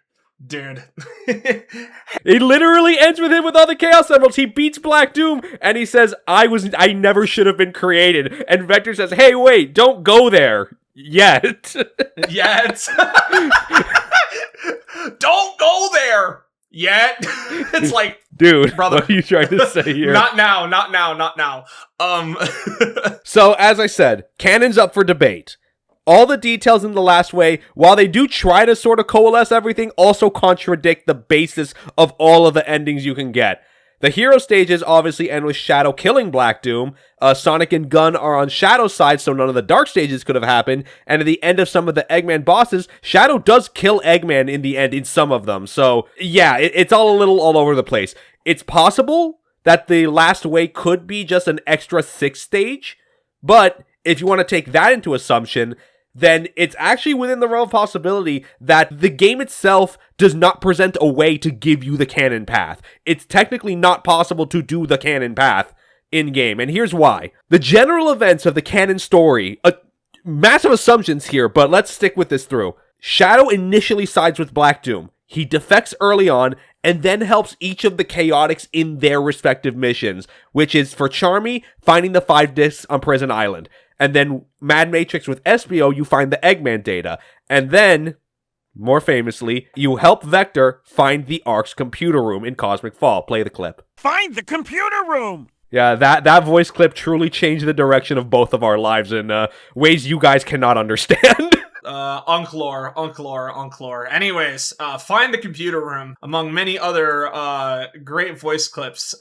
It literally ends with him with all the Chaos Emeralds. He beats Black Doom, and he says, I never should have been created. And Vector says, hey, wait, don't go there yet. Yet. Don't go there yet. It's like, dude, brother, what are you trying to say here? Not now. So, as I said, canon's up for debate. All the details in The Last Way, while they do try to sort of coalesce everything, also contradict the basis of all of the endings you can get. The hero stages obviously end with Shadow killing Black Doom. Sonic and Gun are on Shadow's side, so none of the dark stages could have happened. And at the end of some of the Eggman bosses, Shadow does kill Eggman in the end in some of them. So, yeah, it's all a little all over the place. It's possible that The Last Way could be just an extra 6th stage, but if you want to take that into assumption, then it's actually within the realm of possibility that the game itself does not present a way to give you the canon path. It's technically not possible to do the canon path in-game, and here's why. The general events of the canon story, massive assumptions here, but let's stick with this through. Shadow initially sides with Black Doom. He defects early on, and then helps each of the Chaotix in their respective missions, which is for Charmy, finding the 5 discs on Prison Island. And then Mad Matrix with Espio, you find the Eggman data. And then, more famously, you help Vector find the Ark's computer room in Cosmic Fall. Play the clip. Find the computer room! Yeah, that voice clip truly changed the direction of both of our lives in ways you guys cannot understand. Unklore. Anyways, find the computer room, among many other great voice clips.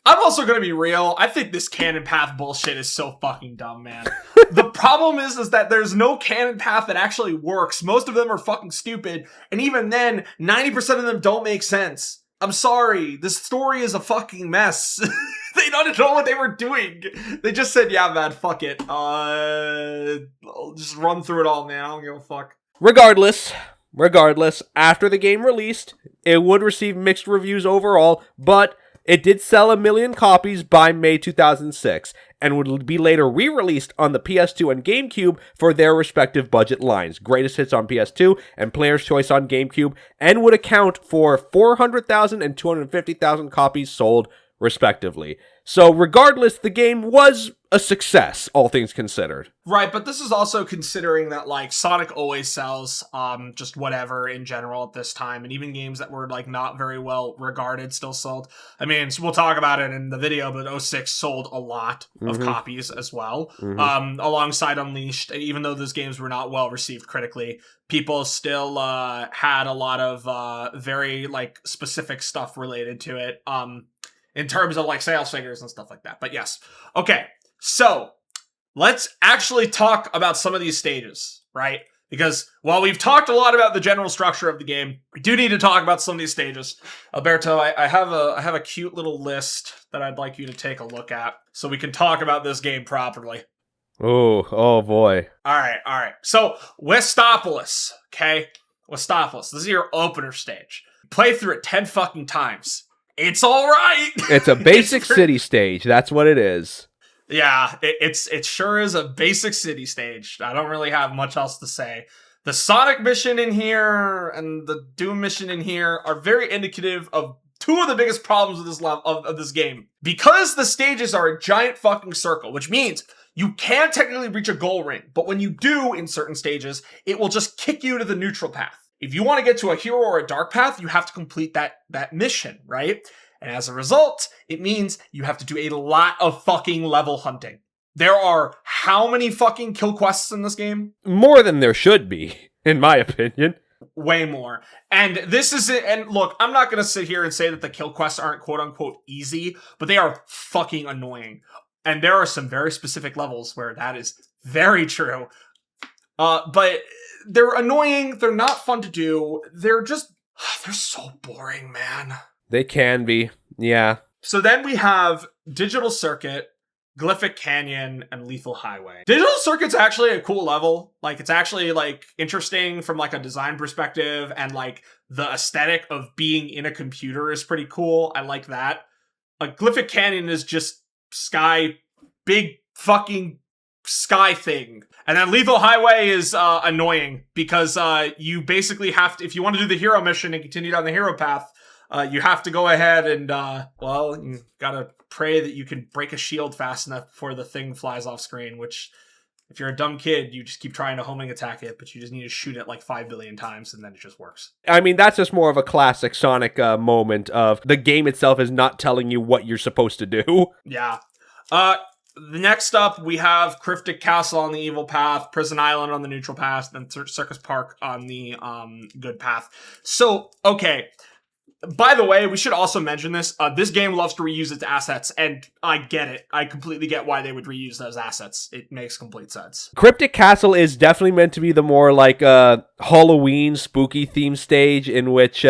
I'm also gonna be real. I think this canon path bullshit is so fucking dumb, man. The problem is that there's no canon path that actually works. Most of them are fucking stupid, and even then, 90% of them don't make sense. I'm sorry. This story is a fucking mess. They don't know what they were doing. They just said, yeah, man, fuck it. I'll just run through it all, man. I don't give a fuck. Regardless, after the game released, it would receive mixed reviews overall, but it did sell 1 million copies by May 2006, and would be later re-released on the PS2 and GameCube for their respective budget lines. Greatest Hits on PS2 and Player's Choice on GameCube, and would account for 400,000 and 250,000 copies sold, respectively. So regardless, the game was a success, all things considered. Right, but this is also considering that, like, Sonic always sells, just whatever in general at this time, and even games that were, like, not very well regarded still sold. I mean, so we'll talk about it in the video, but 06 sold a lot of copies as well, alongside Unleashed. Even though those games were not well received critically, people still had a lot of very, like, specific stuff related to it, in terms of, like, sales figures and stuff like that. But yes. Okay, so let's actually talk about some of these stages, right? Because while we've talked a lot about the general structure of the game, we do need to talk about some of these stages. Alberto, I have a cute little list that I'd like you to take a look at so we can talk about this game properly. Oh boy. All right. So, Westopolis, okay? Westopolis, this is your opener stage. Play through it 10 fucking times. It's all right. It's a basic city stage. That's what it is. Yeah, it sure is a basic city stage. I don't really have much else to say. The Sonic mission in here and the Doom mission in here are very indicative of two of the biggest problems of this of this game. Because the stages are a giant fucking circle, which means you can technically reach a goal ring, but when you do in certain stages, it will just kick you to the neutral path. If you want to get to a hero or a dark path, you have to complete that mission, right? And as a result, it means you have to do a lot of fucking level hunting. There are how many fucking kill quests in this game? More than there should be, in my opinion. Way more. And this is it. And look, I'm not going to sit here and say that the kill quests aren't quote unquote easy, but they are fucking annoying. And there are some very specific levels where that is very true. But they're annoying. They're not fun to do. They're so boring, man. They can be. Yeah. So then we have Digital Circuit, Glyphic Canyon, and Lethal Highway. Digital Circuit's actually a cool level. Like, it's actually, like, interesting from, like, a design perspective, and, like, the aesthetic of being in a computer is pretty cool. I like that. Glyphic Canyon is just big fucking sky thing. And then Lethal Highway is annoying, because you basically have to, if you want to do the hero mission and continue down the hero path, you have to go ahead and, you gotta pray that you can break a shield fast enough before the thing flies off screen, which, if you're a dumb kid, you just keep trying to homing attack it, but you just need to shoot it like 5 billion times, and then it just works. I mean, that's just more of a classic Sonic moment of the game itself is not telling you what you're supposed to do. Yeah. Next up, we have Cryptic Castle on the evil path, Prison Island on the neutral path, then Circus Park on the good path. So, okay. By the way, we should also mention this. This game loves to reuse its assets, and I get it. I completely get why they would reuse those assets. It makes complete sense. Cryptic Castle is definitely meant to be the more like Halloween spooky theme stage in which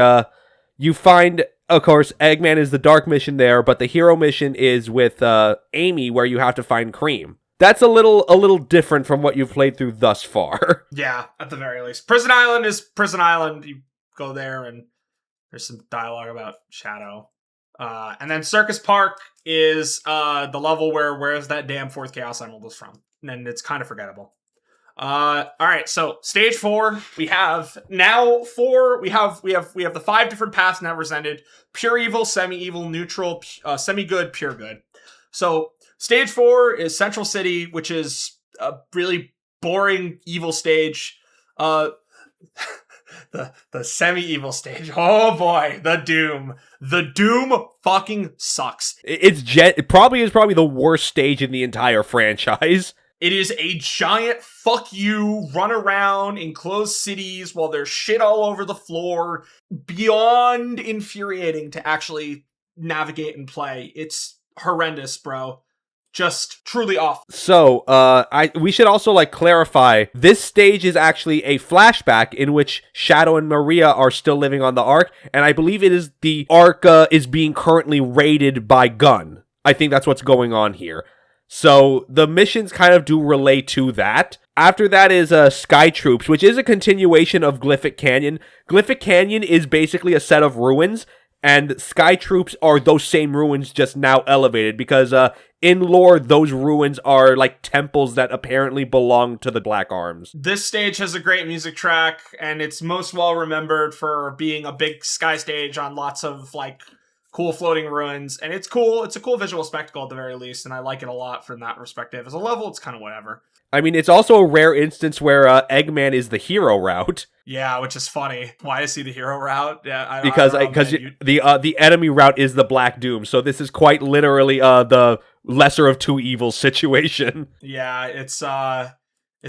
you find, of course, Eggman is the dark mission there, but the hero mission is with Amy, where you have to find Cream. That's a little different from what you've played through thus far. Yeah, at the very least. Prison Island is Prison Island. You go there and there's some dialogue about Shadow. And then Circus Park is the level where's that damn fourth Chaos Emerald is from. And it's kind of forgettable. Alright, so stage 4, we have the 5 different paths now presented. Pure evil, semi-evil, neutral, semi-good, pure good. So stage 4 is Central City, which is a really boring evil stage. The semi-evil stage. Oh boy, the Doom. The Doom fucking sucks. It probably is the worst stage in the entire franchise. It is a giant fuck you, run around in closed cities while there's shit all over the floor. Beyond infuriating to actually navigate and play. It's horrendous, bro. Just truly awful. So, we should also clarify, this stage is actually a flashback in which Shadow and Maria are still living on the Ark, and I believe it is the Ark is being currently raided by Gun. I think that's what's going on here. So, the missions kind of do relate to that. After that is Sky Troops, which is a continuation of Glyphic Canyon. Glyphic Canyon is basically a set of ruins, and Sky Troops are those same ruins just now elevated, because in lore, those ruins are like temples that apparently belong to the Black Arms. This stage has a great music track, and it's most well remembered for being a big sky stage on lots of cool floating ruins, and it's cool. It's a cool visual spectacle at the very least, and I like it a lot from that perspective. As a level, it's kind of whatever. I mean, it's also a rare instance where Eggman is the hero route. Yeah, which is funny. Why is he the hero route? Yeah, because the enemy route is the Black Doom, so this is quite literally the lesser of two evils situation. Yeah, it's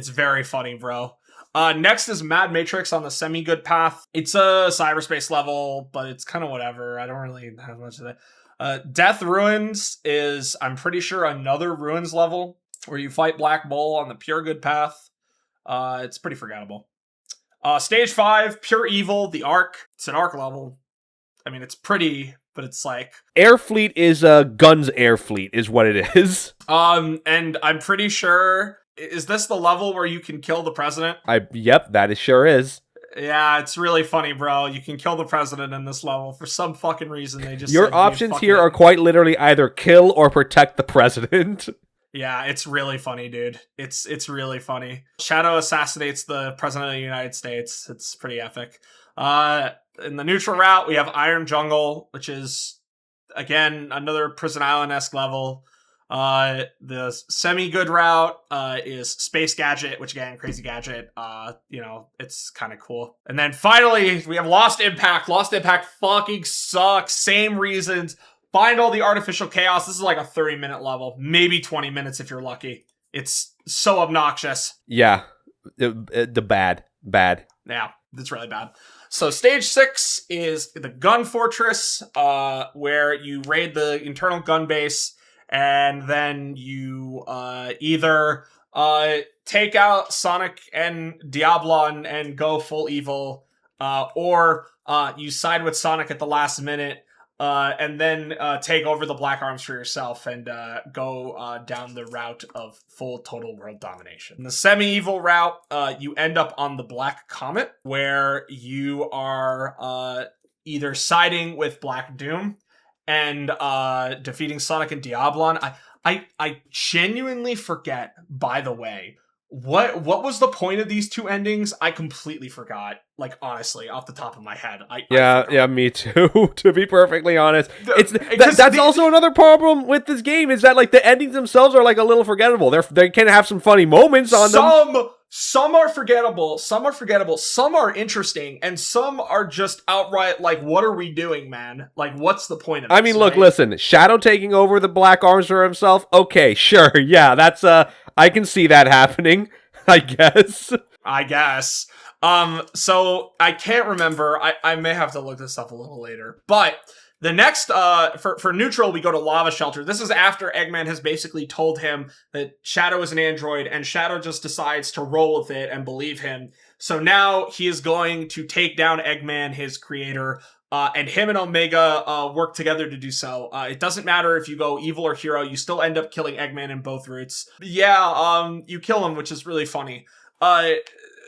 very funny, bro. Next is Mad Matrix on the semi-good path. It's a cyberspace level, but it's kind of whatever. I don't really have much of that. Death Ruins is, I'm pretty sure, another Ruins level where you fight Black Bull on the pure good path. It's pretty forgettable. Stage 5, Pure Evil, the Ark. It's an Ark level. I mean, it's pretty, but it's like... Air Fleet is Gun's Air Fleet, is what it is. And I'm pretty sure... Is this the level where you can kill the president? Yep, that sure is. Yeah, it's really funny, bro. You can kill the president in this level. For some fucking reason, they just... Your options here are quite literally either kill or protect the president. Yeah, it's really funny, dude. It's really funny. Shadow assassinates the president of the United States. It's pretty epic. In the neutral route, we have Iron Jungle, which is, again, another Prison Island-esque level. The semi-good route is Space Gadget, which, again, Crazy Gadget. It's kind of cool. And then finally, we have Lost Impact. Lost Impact fucking sucks. Same reasons. Find all the artificial chaos. This is like a 30-minute level. Maybe 20 minutes if you're lucky. It's so obnoxious. Yeah. The bad. Yeah, it's really bad. So stage 6 is the Gun Fortress, where you raid the internal gun base, and then you either take out Sonic and Diablon and go full evil, or you side with Sonic at the last minute, and then take over the Black Arms for yourself and go down the route of full total world domination. In the semi-evil route, you end up on the Black Comet, where you are either siding with Black Doom and defeating Sonic and Diablon. I genuinely forget, by the way, what was the point of these two endings? I completely forgot. Like, honestly, off the top of my head. Yeah, me too. To be perfectly honest, that's also another problem with this game, is that like the endings themselves are like a little forgettable. They can have some funny moments on them. Some are forgettable, some are interesting, and some are just outright like, what are we doing, man? Like, what's the point of this? I mean, look, right? listen, Shadow taking over the Black Arms for himself, okay, sure, yeah, that's, I can see that happening, I guess. So I can't remember, I may have to look this up a little later, but the next, for neutral, we go to Lava Shelter. This is after Eggman has basically told him that Shadow is an android, and Shadow just decides to roll with it and believe him. So now he is going to take down Eggman, his creator, and him and Omega work together to do so. It doesn't matter if you go evil or hero, you still end up killing Eggman in both routes. Yeah, you kill him, which is really funny.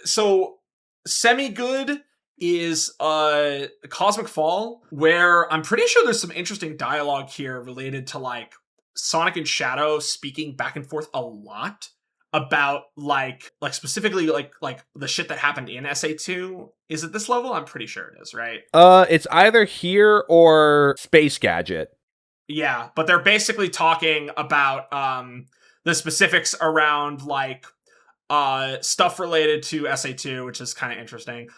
So semi-good is Cosmic Fall, where I'm pretty sure there's some interesting dialogue here related to like Sonic and Shadow speaking back and forth a lot about like specifically like the shit that happened in SA2. Is it this level? I'm pretty sure it is, right? It's either here or Space Gadget. Yeah, but they're basically talking about the specifics around like stuff related to SA2, which is kind of interesting.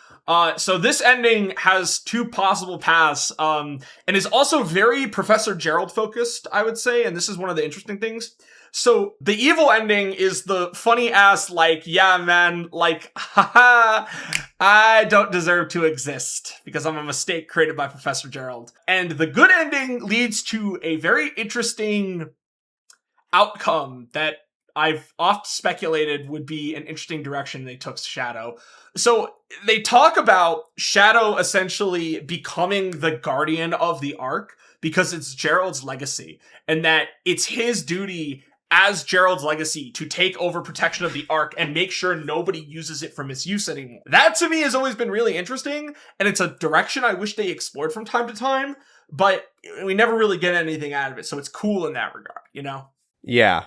So this ending has two possible paths, and is also very Professor Gerald focused, I would say, and this is one of the interesting things. So the evil ending is the funny ass, like, yeah, man, like, haha, I don't deserve to exist because I'm a mistake created by Professor Gerald. And the good ending leads to a very interesting outcome that I've oft speculated would be an interesting direction they took Shadow. So they talk about Shadow essentially becoming the guardian of the Ark because it's Gerald's legacy, and that it's his duty as Gerald's legacy to take over protection of the Ark and make sure nobody uses it for misuse anymore. That to me has always been really interesting, and it's a direction I wish they explored from time to time, but we never really get anything out of it, so it's cool in that regard, you know? Yeah.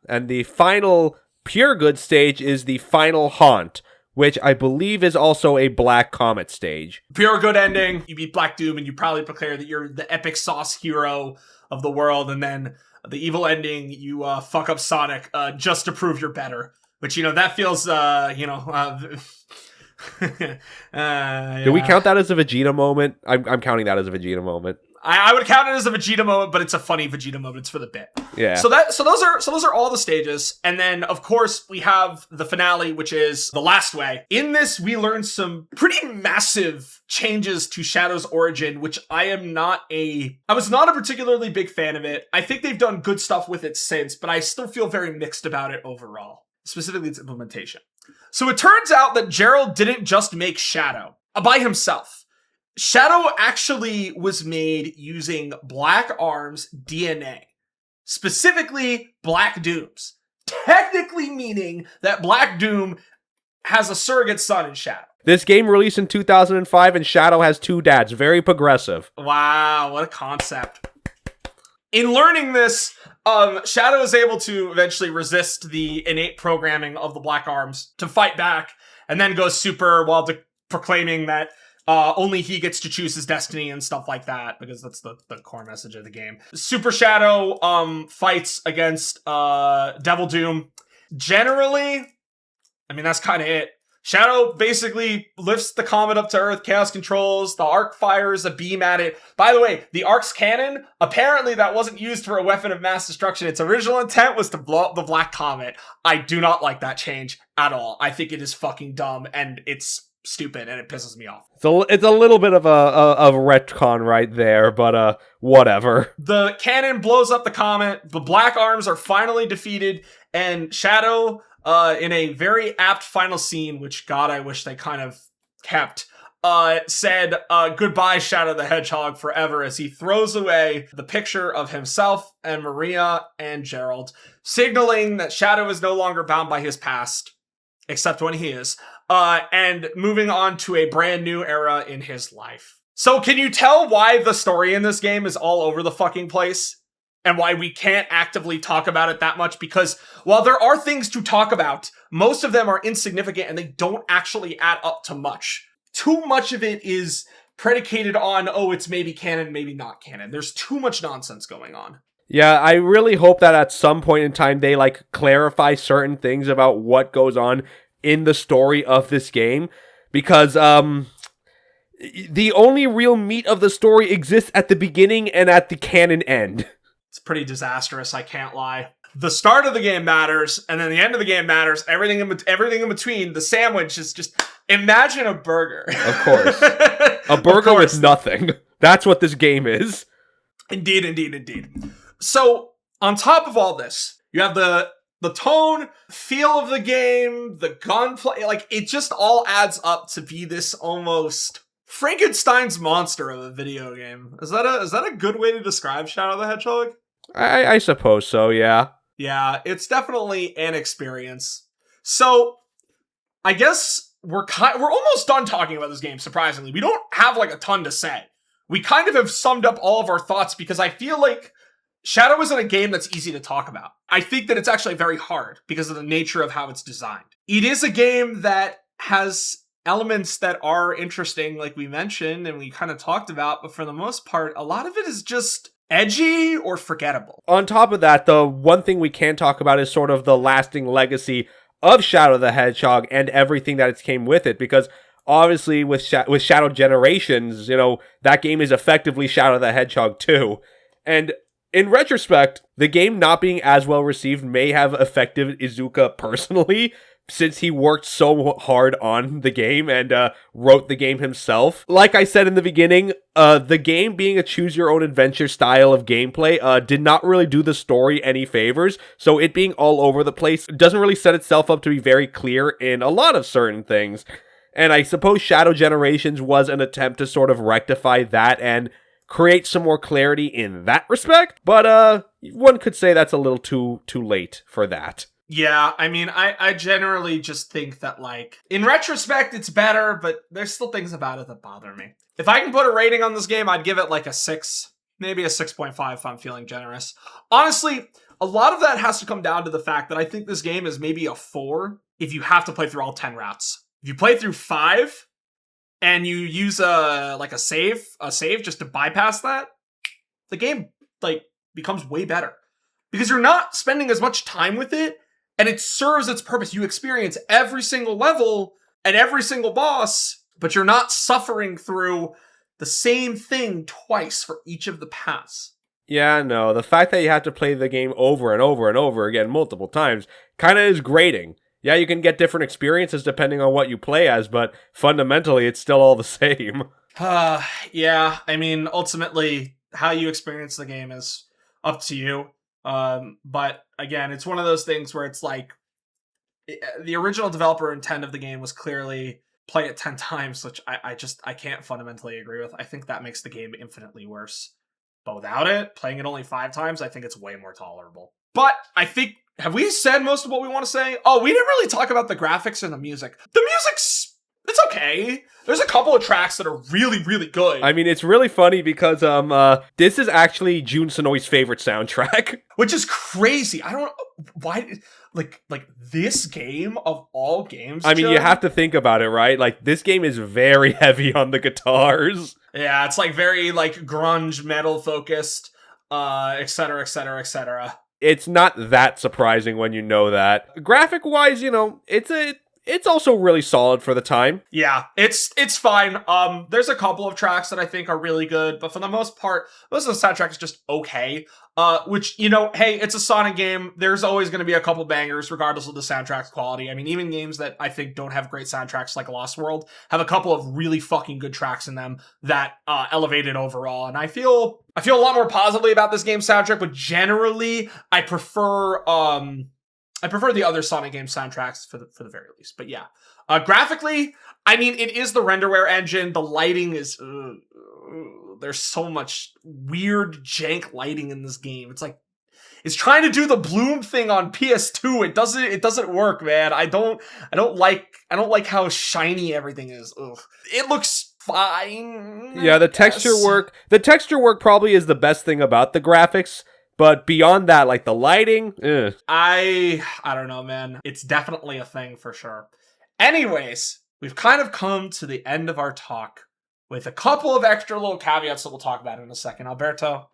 And the final pure good stage is the final haunt, which I believe is also a Black Comet stage. Pure good ending, you beat Black Doom and you probably declare that you're the epic sauce hero of the world, and then the evil ending, you fuck up Sonic just to prove you're better. Which, you know, that feels, Do we count that as a Vegeta moment? I'm counting that as a Vegeta moment. I would count it as a Vegeta moment, but it's a funny Vegeta moment. It's for the bit. Yeah. So those are all the stages, and then of course we have the finale, which is the last way. In this, we learn some pretty massive changes to Shadow's origin, which I was not a particularly big fan of it. I think they've done good stuff with it since, but I still feel very mixed about it overall, specifically its implementation. So it turns out that Gerald didn't just make Shadow by himself. Shadow actually was made using Black Arm's DNA, specifically Black Doom's, technically meaning that Black Doom has a surrogate son in Shadow. This game released in 2005, and Shadow has two dads. Very progressive. Wow, what a concept. In learning this, Shadow is able to eventually resist the innate programming of the Black Arms to fight back, and then goes super while proclaiming that only he gets to choose his destiny and stuff like that, because that's the core message of the game. Super Shadow fights against Devil Doom. Generally, I mean, that's kind of it. Shadow basically lifts the comet up to Earth, Chaos controls, the Ark fires a beam at it. By the way, the Ark's cannon, apparently that wasn't used for a weapon of mass destruction. Its original intent was to blow up the Black Comet. I do not like that change at all. I think it is fucking dumb, and it's stupid and it pisses me off. It's a little bit of a retcon right there, but whatever. The cannon blows up the comet, the Black Arms are finally defeated, and Shadow, in a very apt final scene, which, God, I wish they kind of kept, said, goodbye, Shadow the Hedgehog, forever, as he throws away the picture of himself and Maria and Gerald, signaling that Shadow is no longer bound by his past, except when he is, and moving on to a brand new era in his life. So can you tell why the story in this game is all over the fucking place? And why we can't actively talk about it that much? Because while there are things to talk about, most of them are insignificant and they don't actually add up to much. Too much of it is predicated on, oh, it's maybe canon, maybe not canon. There's too much nonsense going on. Yeah, I really hope that at some point in time they clarify certain things about what goes on in the story of this game, because the only real meat of the story exists at the beginning and at the canon end. It's pretty disastrous, I can't lie. The start of the game matters, and then the end of the game matters. Everything in between, the sandwich is just... Imagine a burger. Of course. A burger with nothing. That's what this game is. Indeed. So, on top of all this, you have the tone, feel of the game, the gunplay, it just all adds up to be this almost Frankenstein's monster of a video game. Is that a good way to describe Shadow the Hedgehog? I suppose so, yeah. Yeah, it's definitely an experience. So, I guess we're almost done talking about this game, surprisingly. We don't have a ton to say. We kind of have summed up all of our thoughts because I feel like Shadow isn't a game that's easy to talk about. I think that it's actually very hard because of the nature of how it's designed. It is a game that has elements that are interesting, like we mentioned and we kind of talked about, but for the most part, a lot of it is just edgy or forgettable. On top of that, the one thing we can talk about is sort of the lasting legacy of Shadow the Hedgehog and everything that it came with it, because obviously with Shadow Generations, that game is effectively Shadow the Hedgehog 2. And in retrospect, the game not being as well received may have affected Iizuka personally, since he worked so hard on the game and wrote the game himself. Like I said in the beginning, the game being a choose-your-own-adventure style of gameplay did not really do the story any favors, so it being all over the place doesn't really set itself up to be very clear in a lot of certain things. And I suppose Shadow Generations was an attempt to sort of rectify that and create some more clarity in that respect, but one could say that's a little too late for that. Yeah, I mean, I generally just think that, in retrospect, it's better, but there's still things about it that bother me. If I can put a rating on this game, I'd give it a 6, maybe a 6.5 if I'm feeling generous. Honestly, a lot of that has to come down to the fact that I think this game is maybe a 4 if you have to play through all 10 routes. If you play through 5, and you use a save just to bypass that, the game, becomes way better. Because you're not spending as much time with it, and it serves its purpose. You experience every single level and every single boss, but you're not suffering through the same thing twice for each of the paths. Yeah, no, the fact that you have to play the game over and over and over again multiple times kind of is grating. Yeah, you can get different experiences depending on what you play as, but fundamentally, it's still all the same. Yeah, I mean, ultimately, how you experience the game is up to you. But again, it's one of those things where it's the original developer intent of the game was clearly play it 10 times, which I can't fundamentally agree with. I think that makes the game infinitely worse. But without it, playing it only 5 times, I think it's way more tolerable. But I think, have we said most of what we want to say? Oh, we didn't really talk about the graphics and the music. The music's, it's okay. There's a couple of tracks that are really, really good. I mean, it's really funny because this is actually Jun Sonoi's favorite soundtrack. Which is crazy. I don't why like this game of all games. I mean, Joe? You have to think about it, right? This game is very heavy on the guitars. Yeah, it's very grunge metal focused, etc., etc., etc. It's not that surprising when you know that. Graphic wise, it's it's also really solid for the time. Yeah, it's fine. There's a couple of tracks that I think are really good, but for the most part, most of the soundtrack is just okay. Which, hey, it's a Sonic game. There's always going to be a couple bangers, regardless of the soundtrack's quality. I mean, even games that I think don't have great soundtracks, like Lost World, have a couple of really fucking good tracks in them that elevate it overall. And I feel a lot more positively about this game's soundtrack, but generally, I prefer the other Sonic game soundtracks for the very least. But yeah, graphically, I mean, it is the renderware engine. The lighting is there's so much weird jank lighting in this game. It's like it's trying to do the Bloom thing on PS2. It doesn't work, man. I don't like how shiny everything is. Ugh. It looks fine. Yeah, the texture work probably is the best thing about the graphics. But beyond that, like the lighting, I don't know, man. It's definitely a thing for sure. Anyways, we've kind of come to the end of our talk with a couple of extra little caveats that we'll talk about in a second. Alberto,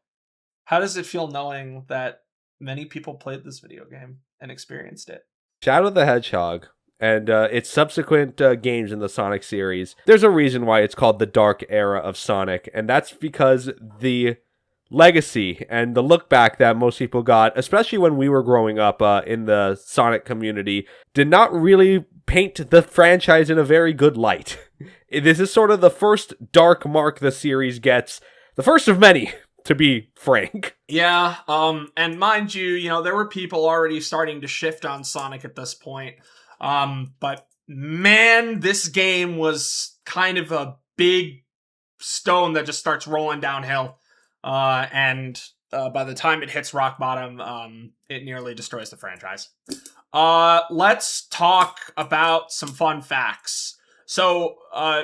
how does it feel knowing that many people played this video game and experienced it? Shadow the Hedgehog and its subsequent games in the Sonic series, there's a reason why it's called the Dark Era of Sonic, and that's because the legacy and the look back that most people got, especially when we were growing up in the Sonic community, did not really paint the franchise in a very good light. This is sort of the first dark mark the series gets, the first of many, to be frank. Yeah, and mind you, there were people already starting to shift on Sonic at this point. But man, this game was kind of a big stone that just starts rolling downhill. And by the time it hits rock bottom, it nearly destroys the franchise. Let's talk about some fun facts. So,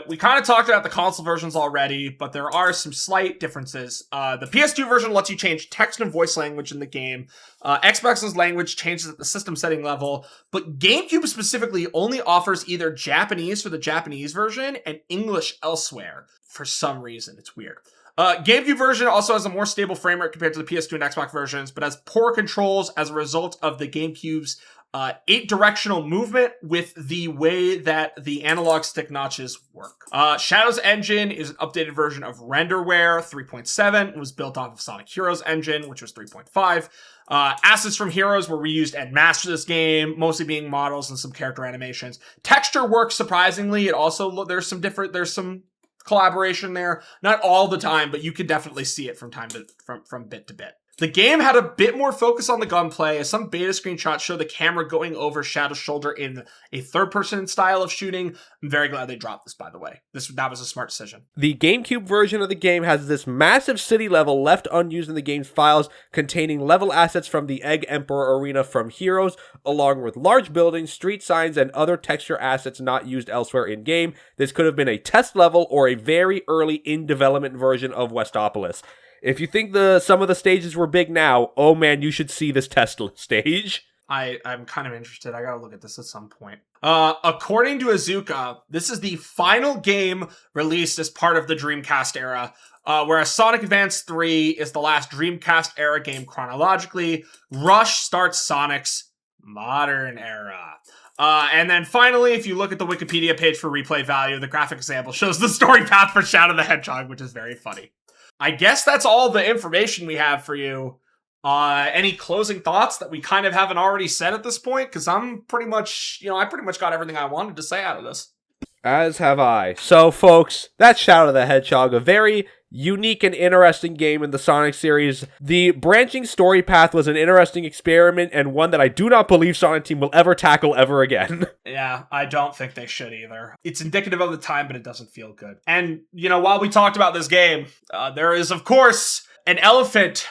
we kind of talked about the console versions already, but there are some slight differences. The PS2 version lets you change text and voice language in the game. Xbox's language changes at the system setting level, but GameCube specifically only offers either Japanese for the Japanese version and English elsewhere. For some reason, it's weird. GameCube version also has a more stable frame rate compared to the PS2 and Xbox versions, but has poor controls as a result of the GameCube's 8-directional movement with the way that the analog stick notches work. Shadow's engine is an updated version of Renderware 3.7. It was built off of Sonic Heroes engine, which was 3.5. Assets from Heroes were reused en masse for this game, mostly being models and some character animations. Texture works surprisingly. It also, there's some collaboration there. Not all the time, but you can definitely see it from bit to bit. The game had a bit more focus on the gunplay, as some beta screenshots show the camera going over Shadow's shoulder in a third-person style of shooting. I'm very glad they dropped this, by the way. That was a smart decision. The GameCube version of the game has this massive city level left unused in the game's files, containing level assets from the Egg Emperor Arena from Heroes, along with large buildings, street signs, and other texture assets not used elsewhere in-game. This could have been a test level or a very early in-development version of Westopolis. If you think some of the stages were big now, oh man, you should see this test stage. I'm kind of interested. I gotta look at this at some point. According to Azuka, this is the final game released as part of the Dreamcast era, whereas Sonic Advance 3 is the last Dreamcast era game chronologically. Rush starts Sonic's modern era. And then finally, if you look at the Wikipedia page for replay value, the graphic example shows the story path for Shadow the Hedgehog, which is very funny. I guess that's all the information we have for you. Any closing thoughts that we kind of haven't already said at this point? Because I pretty much got everything I wanted to say out of this. As have I. So, folks, that's Shadow the Hedgehog, a very unique and interesting game in the Sonic series. The branching story path was an interesting experiment, and one that I do not believe Sonic Team will ever tackle ever again. Yeah, I don't think they should either. It's indicative of the time, but it doesn't feel good. And, while we talked about this game, there is, of course, an elephant,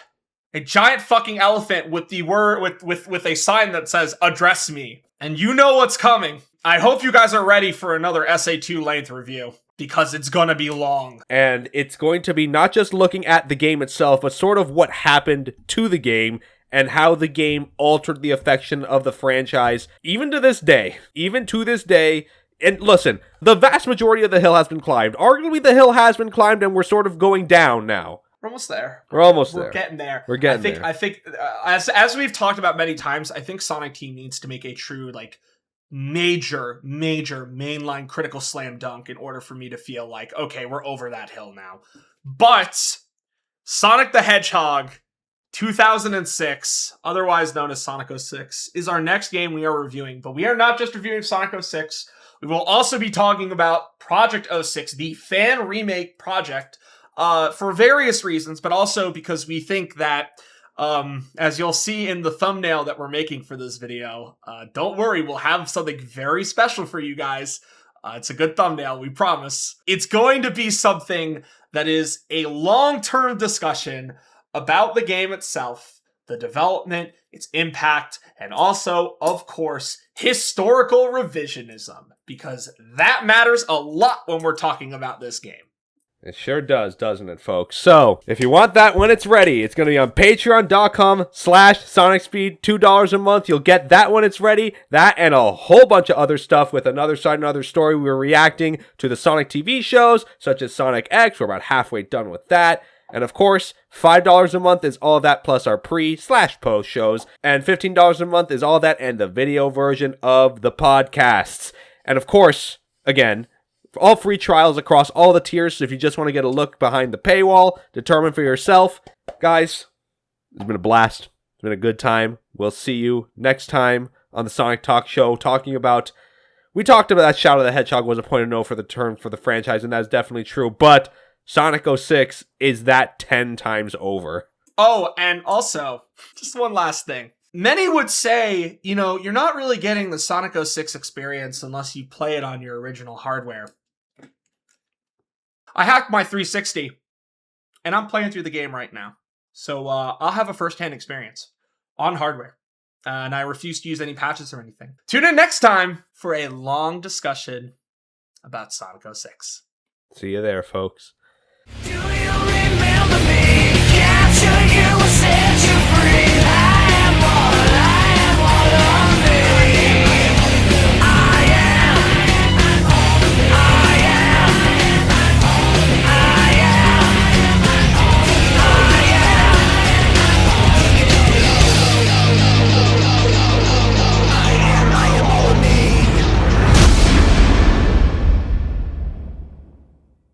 a giant fucking elephant with the word, with a sign that says, "Address me." And you know what's coming. I hope you guys are ready for another SA2 length review, because it's gonna be long. And it's going to be not just looking at the game itself, but sort of what happened to the game, and how the game altered the affection of the franchise, even to this day. And listen, the vast majority of the hill has been climbed. Arguably, the hill has been climbed, and we're sort of going down now. We're almost there. We're getting there. I think, as we've talked about many times, I think Sonic Team needs to make a true, major mainline critical slam dunk in order for me to feel like, okay, we're over that hill now. But Sonic the Hedgehog 2006, otherwise known as Sonic 06, is our next game we are reviewing. But we are not just reviewing Sonic 06. We will also be talking about Project 06, the fan remake project, for various reasons, but also because we think that, as you'll see in the thumbnail that we're making for this video, don't worry, we'll have something very special for you guys. It's a good thumbnail, we promise. It's going to be something that is a long-term discussion about the game itself, the development, its impact, and also, of course, historical revisionism, because that matters a lot when we're talking about this game. It sure does, doesn't it, folks? So, if you want that when it's ready, it's going to be on patreon.com/SonicSpeed, $2 a month. You'll get that when it's ready, that and a whole bunch of other stuff with Another Side, Another Story. We're reacting to the Sonic TV shows, such as Sonic X. We're about halfway done with that. And of course, $5 a month is all that plus our pre/post shows, and $15 a month is all that and the video version of the podcasts. And of course, again, all free trials across all the tiers, so if you just want to get a look behind the paywall, determine for yourself. Guys, it's been a blast. It's been a good time. We'll see you next time on the Sonic Talk Show talking about... We talked about that Shadow the Hedgehog was a point of no for the turn for the franchise, and that's definitely true, but Sonic 06 is that 10 times over. Oh, and also, just one last thing. Many would say, you know, you're not really getting the Sonic 06 experience unless you play it on your original hardware. I hacked my 360, and I'm playing through the game right now. So I'll have a first-hand experience on hardware. And I refuse to use any patches or anything. Tune in next time for a long discussion about Sonic 06. See you there, folks. Do you remember me? Capture you,